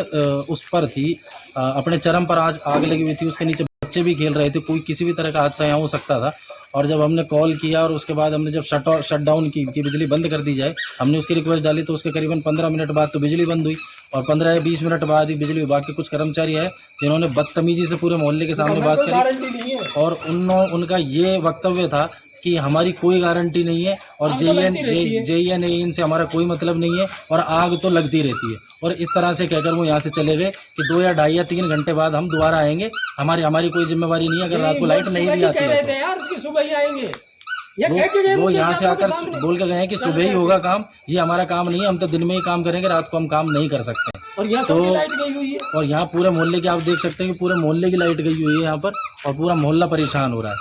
उस पर थी, अपने चरम पर आज आग लगी हुई थी। उसके नीचे बच्चे भी खेल रहे थे। कोई किसी भी तरह का हादसा यहाँ हो सकता था। और जब हमने कॉल किया और उसके बाद हमने जब शट डाउन की कि बिजली बंद कर दी जाए, हमने उसकी रिक्वेस्ट डाली तो उसके करीबन 15 मिनट बाद तो बिजली बंद हुई और 15 या 20 मिनट बाद ही बिजली विभाग के कुछ कर्मचारी आए जिन्होंने बदतमीजी से पूरे मोहल्ले के सामने बात करी और उनका ये वक्तव्य था कि हमारी कोई गारंटी नहीं है और जेईएन एईएन से हमारा कोई मतलब नहीं है और आग तो लगती रहती है। और इस तरह से कहकर वो यहाँ से चले गए कि 2 या 2.5 या 3 घंटे बाद हम दोबारा आएंगे। हमारी कोई जिम्मेवारी नहीं है। अगर रात को लाइट नहीं भी आती है वो यहाँ से आकर बोल के गए हैं कि सुबह ही होगा काम। ये हमारा काम नहीं है। हम तो दिन में ही काम करेंगे, रात को हम काम नहीं कर सकते। और यहाँ पूरे मोहल्ले की आप देख सकते हैं कि पूरे मोहल्ले की लाइट गई हुई है यहाँ पर और पूरा मोहल्ला परेशान हो रहा है।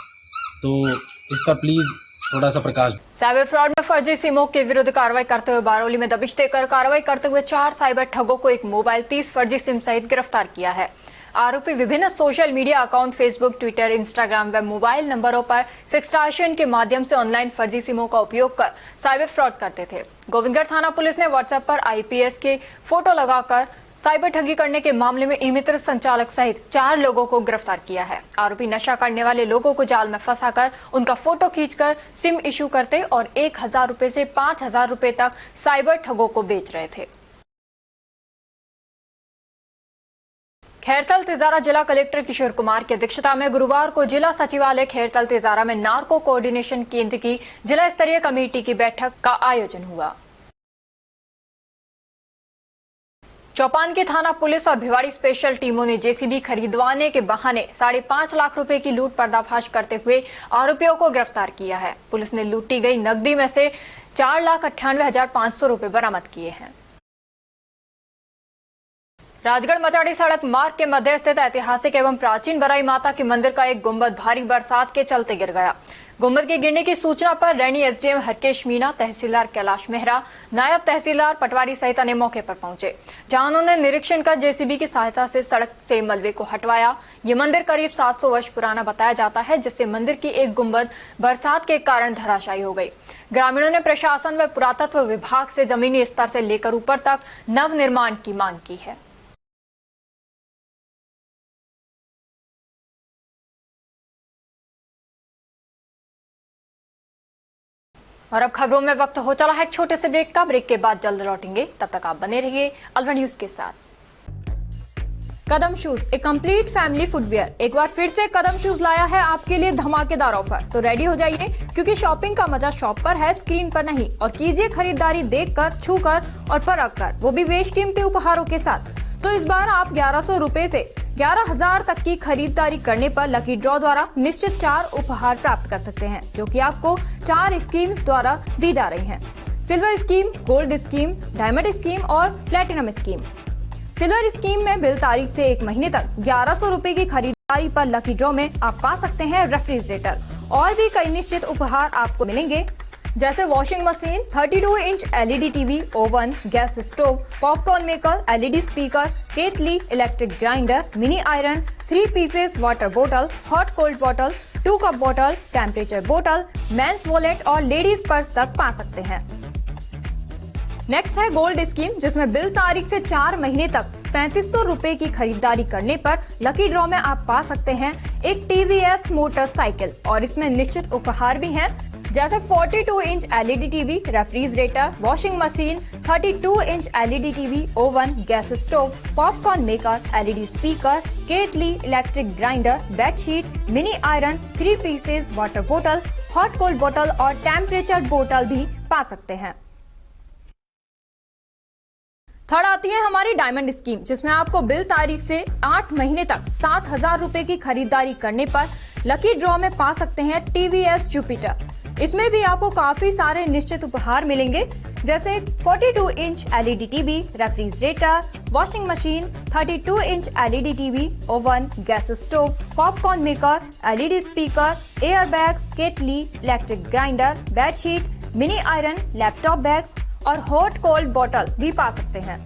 तो इसका प्लीज थोड़ा सा प्रकाश। साइबर फ्रॉड में फर्जी सिमों के विरुद्ध कार्रवाई करते हुए बारौली में दबिश देकर कार्रवाई करते हुए 4 साइबर ठगों को एक मोबाइल 30 फर्जी सिम सहित गिरफ्तार किया है। आरोपी विभिन्न social media account Facebook, Twitter, Instagram व मोबाइल नंबरों पर सेक्सटॉर्शन के माध्यम से ऑनलाइन फर्जी सिमों का उपयोग कर साइबर फ्रॉड करते थे। गोविंदगढ़ थाना पुलिस ने व्हाट्सएप पर आईपीएस के फोटो लगाकर साइबर ठगी करने के मामले में ई-मित्र संचालक सहित 4 लोगों को गिरफ्तार किया है। आरोपी नशा करने वाले लोगों को जाल में फंसाकर उनका फोटो खींचकर सिम इशू करते और 1000 रुपए से 5000 रुपए तक साइबर ठगों को बेच रहे थे। खैरथल तिजारा जिला कलेक्टर किशोर कुमार की अध्यक्षता में गुरुवार को जिला सचिवालय खैरथल तिजारा में नार्को कोऑर्डिनेशन केंद्र की जिला स्तरीय कमेटी की बैठक का आयोजन हुआ। चौपान की थाना पुलिस और भिवाड़ी स्पेशल टीमों ने जेसीबी खरीदवाने के बहाने 5.5 लाख रुपए की लूट पर्दाफाश करते हुए आरोपियों को गिरफ्तार किया है। पुलिस ने लूटी गई नकदी में से 4,98,500 रुपए बरामद किए हैं। राजगढ़ मचाड़ी सड़क मार्ग के मध्य स्थित ऐतिहासिक एवं प्राचीन बराई माता के मंदिर का एक गुंबद भारी बरसात के चलते गिर गया। गुंबद के गिरने की सूचना पर रैनी एसडीएम हरकेश मीणा, तहसीलदार कैलाश मेहरा, नायब तहसीलदार पटवारी सहित अन्य मौके पर पहुंचे, जहां उन्होंने निरीक्षण कर जेसीबी की सहायता से सड़क से मलबे को हटवाया। ये मंदिर करीब 700 वर्ष पुराना बताया जाता है, जिससे मंदिर की एक गुंबद बरसात के कारण धराशायी हो गई। ग्रामीणों ने प्रशासन व पुरातत्व विभाग से जमीनी स्तर से लेकर ऊपर तक नव निर्माण की मांग की है। और अब खबरों में वक्त हो चला है एक छोटे से ब्रेक का। ब्रेक के बाद जल्द लौटेंगे, तब तक आप बने रहिए अलवर न्यूज के साथ। कदम शूज, एक कंप्लीट फैमिली फुटवियर, एक बार फिर से कदम शूज लाया है आपके लिए धमाकेदार ऑफर। तो रेडी हो जाइए, क्योंकि शॉपिंग का मजा शॉप पर है, स्क्रीन पर नहीं। और कीजिए खरीदारी देखकर, छूकर और परख कर, वो भी बेशकीमती उपहारों के साथ। तो इस बार आप 1100 रुपए से 11,000 तक की खरीदारी करने पर लकी ड्रॉ द्वारा निश्चित 4 उपहार प्राप्त कर सकते हैं, जो कि आपको 4 स्कीम्स द्वारा दी जा रही हैं। Silver scheme, gold scheme, diamond scheme और प्लेटिनम स्कीम। सिल्वर स्कीम में बिल तारीख से 1 महीने तक 1100 रुपए की खरीदारी पर लकी ड्रॉ में आप पा सकते हैं रेफ्रिजरेटर और भी कई निश्चित उपहार आपको मिलेंगे, जैसे washing machine, 32 inch LED TV, oven, gas stove, popcorn maker, LED speaker, केतली, electric grinder, mini iron, 3 pieces water बोतल, हॉट कोल्ड बोतल, 2 कप बोतल, टेम्परेचर बोतल, मेंस वॉलेट और लेडीज पर्स तक पा सकते हैं। नेक्स्ट है गोल्ड स्कीम, जिसमें बिल तारीख से 4 महीने तक 3500 रुपए की खरीदारी करने पर लकी ड्रॉ में आप पा सकते हैं एक टीवीएस मोटरसाइकिल, और इसमें निश्चित उपहार भी हैं, जैसे 42 inch LED TV, refrigerator, washing machine, 32 inch LED TV, oven, gas stove, popcorn maker, LED speaker, केटली, electric grinder, bedsheet, mini iron, 3 pieces water बोतल, हॉट कोल्ड बोतल और टेम्परेचर बोतल भी पा सकते हैं। थर्ड आती है हमारी डायमंड स्कीम, जिसमें आपको बिल तारीख से 8 महीने तक 7,000 रुपए की खरीदारी करने पर लकी ड्रॉ में पा सकते हैं टीवीएस जुपिटर। इसमें भी आपको काफी सारे निश्चित उपहार मिलेंगे, जैसे 42 inch LED TV, refrigerator, washing machine, 32 inch LED TV, oven, gas stove, popcorn maker, LED speaker, air bag, केटली, electric grinder, bedsheet, mini iron, laptop bag और हॉट कोल्ड बॉटल भी पा सकते हैं।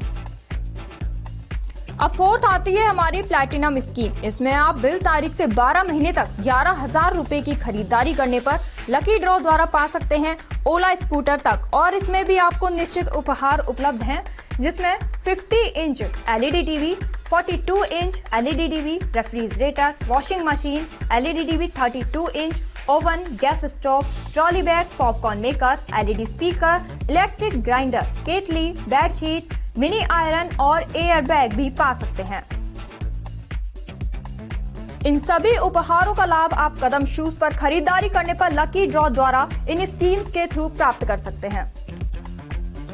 अब फोर्थ आती है हमारी प्लैटिनम स्कीम। इसमें आप बिल तारीख से 12 महीने तक 11,000 रुपए की खरीदारी करने पर लकी ड्रॉ द्वारा पा सकते हैं ओला स्कूटर तक, और इसमें भी आपको निश्चित उपहार उपलब्ध हैं, जिसमें 50 inch LED TV, 42 inch LED TV, refrigerator, washing machine, LED TV, 32 inch, oven, gas stove, trolley bag, popcorn maker, LED speaker, electric grinder, केटली, बेडशीट, मिनी आयरन और एयर बैग भी पा सकते हैं। इन सभी उपहारों का लाभ आप कदम शूज पर खरीदारी करने पर लकी ड्रॉ द्वारा इन स्कीम्स के थ्रू प्राप्त कर सकते हैं।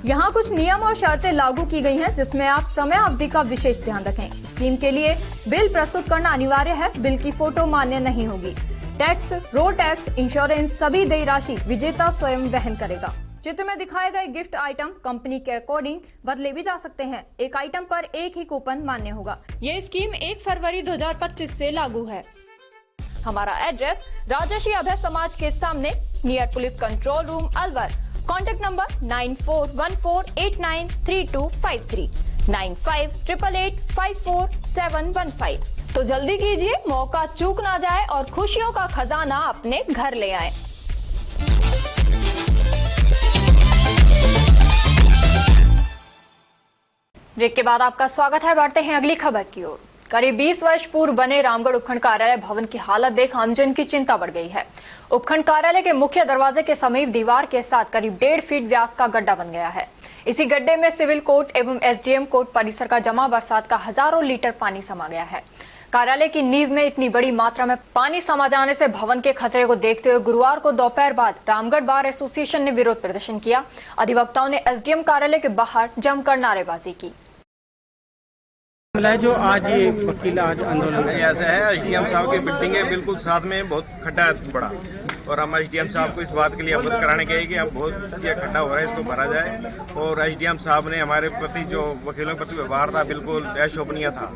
यहाँ कुछ नियम और शर्तें लागू की गई हैं, जिसमें आप समय अवधि का विशेष ध्यान रखें। स्कीम के लिए बिल प्रस्तुत करना अनिवार्य है। बिल की फोटो मान्य नहीं होगी। टैक्स, रोड टैक्स, इंश्योरेंस सभी देय राशि विजेता स्वयं वहन करेगा। चित्र में दिखाए गए गिफ्ट आइटम कंपनी के अकॉर्डिंग बदले भी जा सकते हैं। एक आइटम पर एक ही कूपन मान्य होगा। ये स्कीम 1 फरवरी 2025 से लागू है। हमारा एड्रेस राजर्षि अभय समाज के सामने, near police control room, Alwar. Contact number 9414893253, 9588854715। तो जल्दी कीजिए, मौका चूक ना जाए और खुशियों का खजाना अपने घर ले आए। ब्रेक के बाद आपका स्वागत है। बढ़ते हैं अगली खबर की ओर। करीब 20 वर्ष पूर्व बने रामगढ़ उपखंड कार्यालय भवन की हालत देख आमजन की चिंता बढ़ गई है। उपखंड कार्यालय के मुख्य दरवाजे के समीप दीवार के साथ करीब 1.5 फीट व्यास का गड्ढा बन गया है। इसी गड्ढे में सिविल कोर्ट एवं एसडीएम कोर्ट परिसर का जमा बरसात का हजारों लीटर पानी समा गया है। कार्यालय की नींव में इतनी बड़ी मात्रा में पानी समा जाने से भवन के खतरे को देखते हुए गुरुवार को दोपहर बाद रामगढ़ बार एसोसिएशन ने विरोध प्रदर्शन किया। अधिवक्ताओं ने एसडीएम कार्यालय के बाहर जमकर नारेबाजी की। जो आज ये वकील आज आंदोलन ऐसा है, एसडीएम साहब की बिल्डिंग है बिल्कुल साथ में, बहुत खड्डा है बड़ा, और हम एसडीएम साहब को इस बात के लिए अवगत कराने गए कि अब बहुत ये खड्डा हो रहा है, इसको भरा जाए। और एसडीएम साहब ने हमारे प्रति जो वकीलों के प्रति व्यवहार था बिल्कुल अशोभनीय था।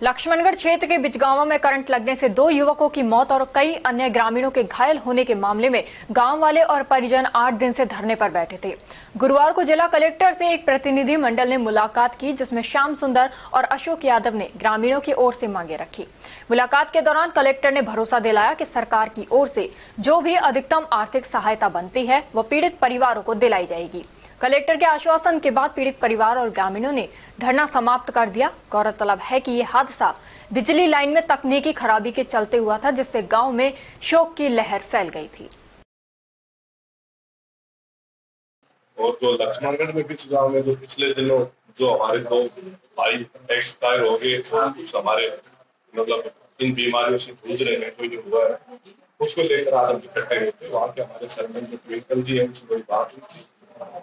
लक्ष्मणगढ़ क्षेत्र के बिचगांवों में करंट लगने से 2 युवकों की मौत और कई अन्य ग्रामीणों के घायल होने के मामले में गांव वाले और परिजन 8 दिन से धरने पर बैठे थे। गुरुवार को जिला कलेक्टर से एक प्रतिनिधि मंडल ने मुलाकात की, जिसमें श्याम सुंदर और अशोक यादव ने ग्रामीणों की ओर से मांगे रखी। मुलाकात के दौरान कलेक्टर ने भरोसा दिलाया कि सरकार की ओर से जो भी अधिकतम आर्थिक सहायता बनती है वो पीड़ित परिवारों को दिलाई जाएगी। कलेक्टर के आश्वासन के बाद पीड़ित परिवार और ग्रामीणों ने धरना समाप्त कर दिया। गौरतलब है कि यह हादसा बिजली लाइन में तकनीकी खराबी के चलते हुआ था, जिससे गांव में शोक की लहर फैल गई थी। और जो लक्ष्मणगढ़ में किस गांव में जो पिछले दिनों जो हमारे 2 भाई एक्सपायर हो गए, कुछ हमारे मतलब इन बीमारियों से जूझ रहे हैं, कोई हुआ है, उसको लेकर आज हम इकट्ठे हुए थे। वहाँ के हमारे सरपंच विकल जी हैं, उनसे कोई बात हुई थी,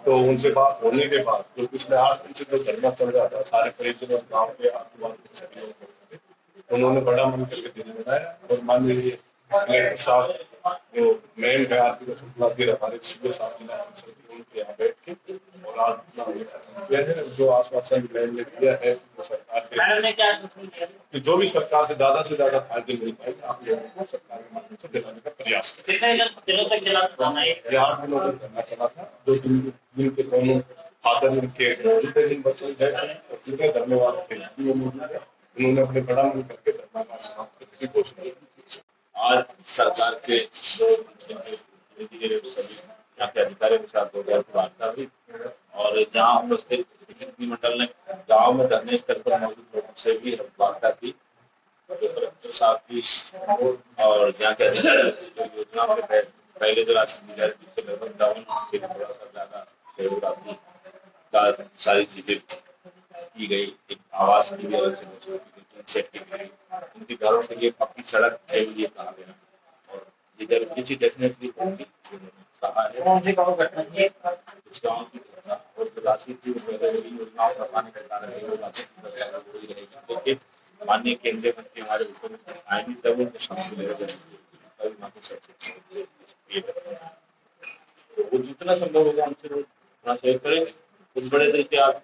तो उनसे बात होने के बाद जो पिछले 8 दिन से जो धरना चल रहा था, सारे परिजन और गाँव के आतंकवाद के सभी लोग थे, उन्होंने बड़ा मन करके दिन बनाया। और माननीय कलेक्टर साहब जो मेन है आर्थिक शुक्ला थी, हमारे सीओ साहब जिला परिषद, उनके यहाँ बैठ के और आज किया है। जो आश्वासन ने दिया है सरकार के, जो भी सरकार से ज्यादा फायदे मिल पाए आप लोगों को सरकार के माध्यम से दिलाने का प्रयास करें। 8 दिनों तक धरना चला था। जो दिन के दोनों फादर के जितने दिन बच्चों गए और जितने धरने वाले थे वो मौजूद है, उन्होंने अपने बड़ा मन करके धरना का समाप्त करने की घोषणा की। आज सरकार के सभी यहाँ के अधिकारियों के साथ वार्ता हुई और जहाँ उपस्थित प्रतिनिधिमंडल ने गांव में धरने स्तर पर मौजूद लोगों से भी वार्ता की, जो कलेक्टर साहब की और यहाँ के अधिकारी जो योजना के तहत पहले जो राशि दी जा रही थी लगभग 52 से थोड़ा सा ज्यादा शेयर राशि का सारी चीजें की गई। एक आवास की भी अलग से सेट की गई, उनके घरों के लिए पक्की सड़क है ये कहा गया और ये जब चीज डेफिनेटली होगी कहा है कुछ गाँव की घटना और जो राशि थी योजनाओं का पानी का कारण वो राशि वही रहेगी क्योंकि माननीय केंद्रीय मंत्री हमारे मुख्यमंत्री आएंगे तब उनको शामिल मिलेगा तभी वहाँ से वो जितना संभव होगा हमसे उतना सहयोग करेंगे। कुछ बड़े तरीके आप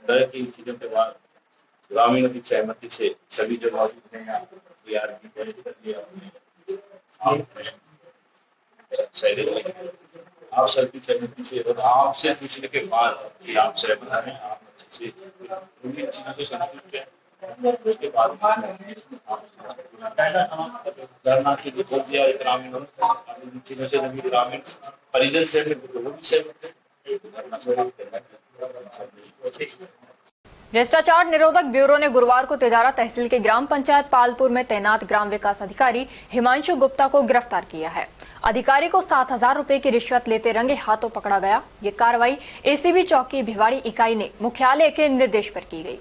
तरह की चीजों के बाद ग्रामीणों की सहमति से सभी जो मौजूद हैं आप सबकी सहमति से और आपसे पूछने के बाद कि आप सहमत हैं, आप अच्छे से चीजों से संतुष्ट हैं, उसके बाद धरना के लिए बोल दिया ग्रामीणों चीजों से ग्रामीण परिजन सहमत वो भी सहमत है धरना से। भ्रष्टाचार निरोधक ब्यूरो ने गुरुवार को तेजारा तहसील के ग्राम पंचायत पालपुर में तैनात ग्राम विकास अधिकारी हिमांशु गुप्ता को गिरफ्तार किया है। अधिकारी को 7,000 रुपए की रिश्वत लेते रंगे हाथों पकड़ा गया। ये कार्रवाई एसीबी चौकी भिवाड़ी इकाई ने मुख्यालय के निर्देश पर की गई।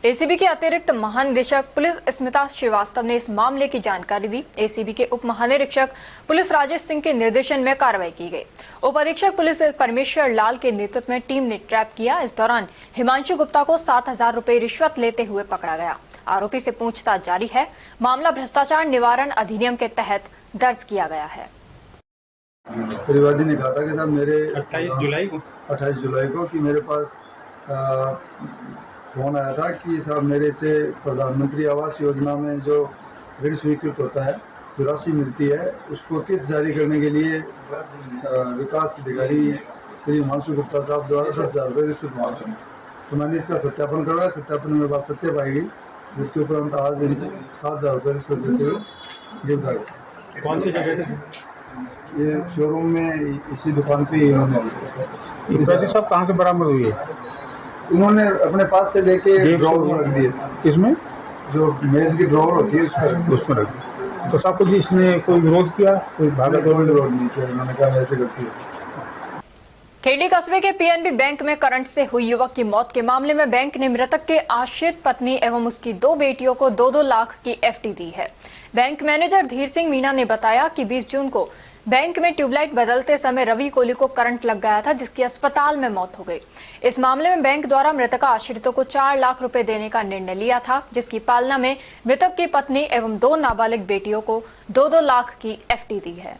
एसीबी के अतिरिक्त महानिदेशक पुलिस स्मिता श्रीवास्तव ने इस मामले की जानकारी दी। एसीबी के उप महानिरीक्षक पुलिस राजेश सिंह के निर्देशन में कार्रवाई की गई। उप अधीक्षक पुलिस परमेश्वर लाल के नेतृत्व में टीम ने ट्रैप किया। इस दौरान हिमांशु गुप्ता को 7,000 रुपए रिश्वत लेते हुए पकड़ा गया। आरोपी से पूछताछ जारी है। मामला भ्रष्टाचार निवारण अधिनियम के तहत दर्ज किया गया है। परिवादी ने कहा था कि साहब मेरे 28 जुलाई को कि मेरे पास फोन आया था कि साहब मेरे से प्रधानमंत्री आवास योजना में जो ऋण स्वीकृत होता है जो राशि मिलती है उसको किस्त जारी करने के लिए विकास अधिकारी श्री हिमांशु गुप्ता साहब द्वारा 10,000 रुपये रिश्वत मांगते हैं। तो मैंने इसका सत्यापन करवाया। सत्यापन में बात सत्य पाई गई, जिसके उपरांत आज इनको 7,000 रुपये रिश्वत देते हुए गिरफ्तार किया। कौन सी जगह से? ये शोरूम में इसी दुकान पे इन्होंने पैसे सब कहाँ से बरामद हुई है? उन्होंने अपने पास से लेके ड्रॉवर में रख दिए। इसमें जो मेज की ड्रॉवर होती है उसमें रख दिया। तो साहब जी इसने कोई विरोध किया? कोई भागा? कोई विरोध नहीं किया। उन्होंने कहा ऐसे करती है। खेड़ी कस्बे के पीएनबी बैंक में करंट से हुई युवक की मौत के मामले में बैंक ने मृतक के आश्रित पत्नी एवं उसकी 2 बेटियों को 2-2 लाख की एफडी दी है। बैंक मैनेजर धीर सिंह मीणा ने बताया कि 20 जून को बैंक में ट्यूबलाइट बदलते समय रवि कोहली को करंट लग गया था, जिसकी अस्पताल में मौत हो गई। इस मामले में बैंक द्वारा मृतका आश्रितों को 4 लाख रुपए देने का निर्णय लिया था, जिसकी पालना में मृतक की पत्नी एवं 2 नाबालिग बेटियों को 2-2 लाख की एफडी दी है।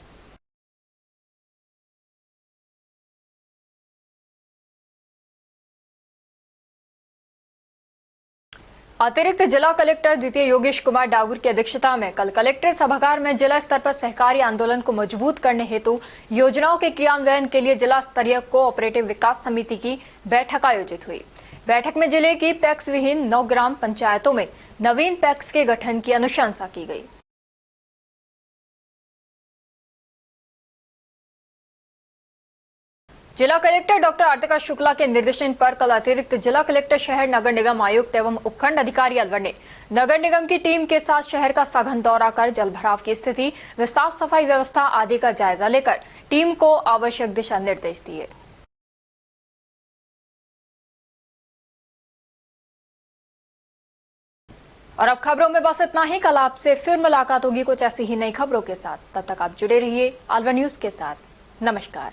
अतिरिक्त जिला कलेक्टर द्वितीय योगेश कुमार डागुर की अध्यक्षता में कल कलेक्टर सभागार में जिला स्तर पर सहकारी आंदोलन को मजबूत करने हेतु योजनाओं के क्रियान्वयन के लिए जिला स्तरीय कोऑपरेटिव विकास समिति की बैठक आयोजित हुई। बैठक में जिले की पैक्स विहीन 9 ग्राम पंचायतों में नवीन पैक्स के गठन की अनुशंसा की गई। जिला कलेक्टर डॉक्टर आर्तिका शुक्ला के निर्देशन पर कल अतिरिक्त जिला कलेक्टर शहर नगर निगम आयुक्त एवं उपखंड अधिकारी अलवर ने नगर निगम की टीम के साथ शहर का सघन दौरा कर जल भराव की स्थिति व साफ सफाई व्यवस्था आदि का जायजा लेकर टीम को आवश्यक दिशा निर्देश दिए। और अब खबरों में बस इतना ही। कल आपसे फिर मुलाकात होगी कुछ ऐसी ही नई खबरों के साथ। तब तक आप जुड़े रहिए अलवर न्यूज के साथ। नमस्कार।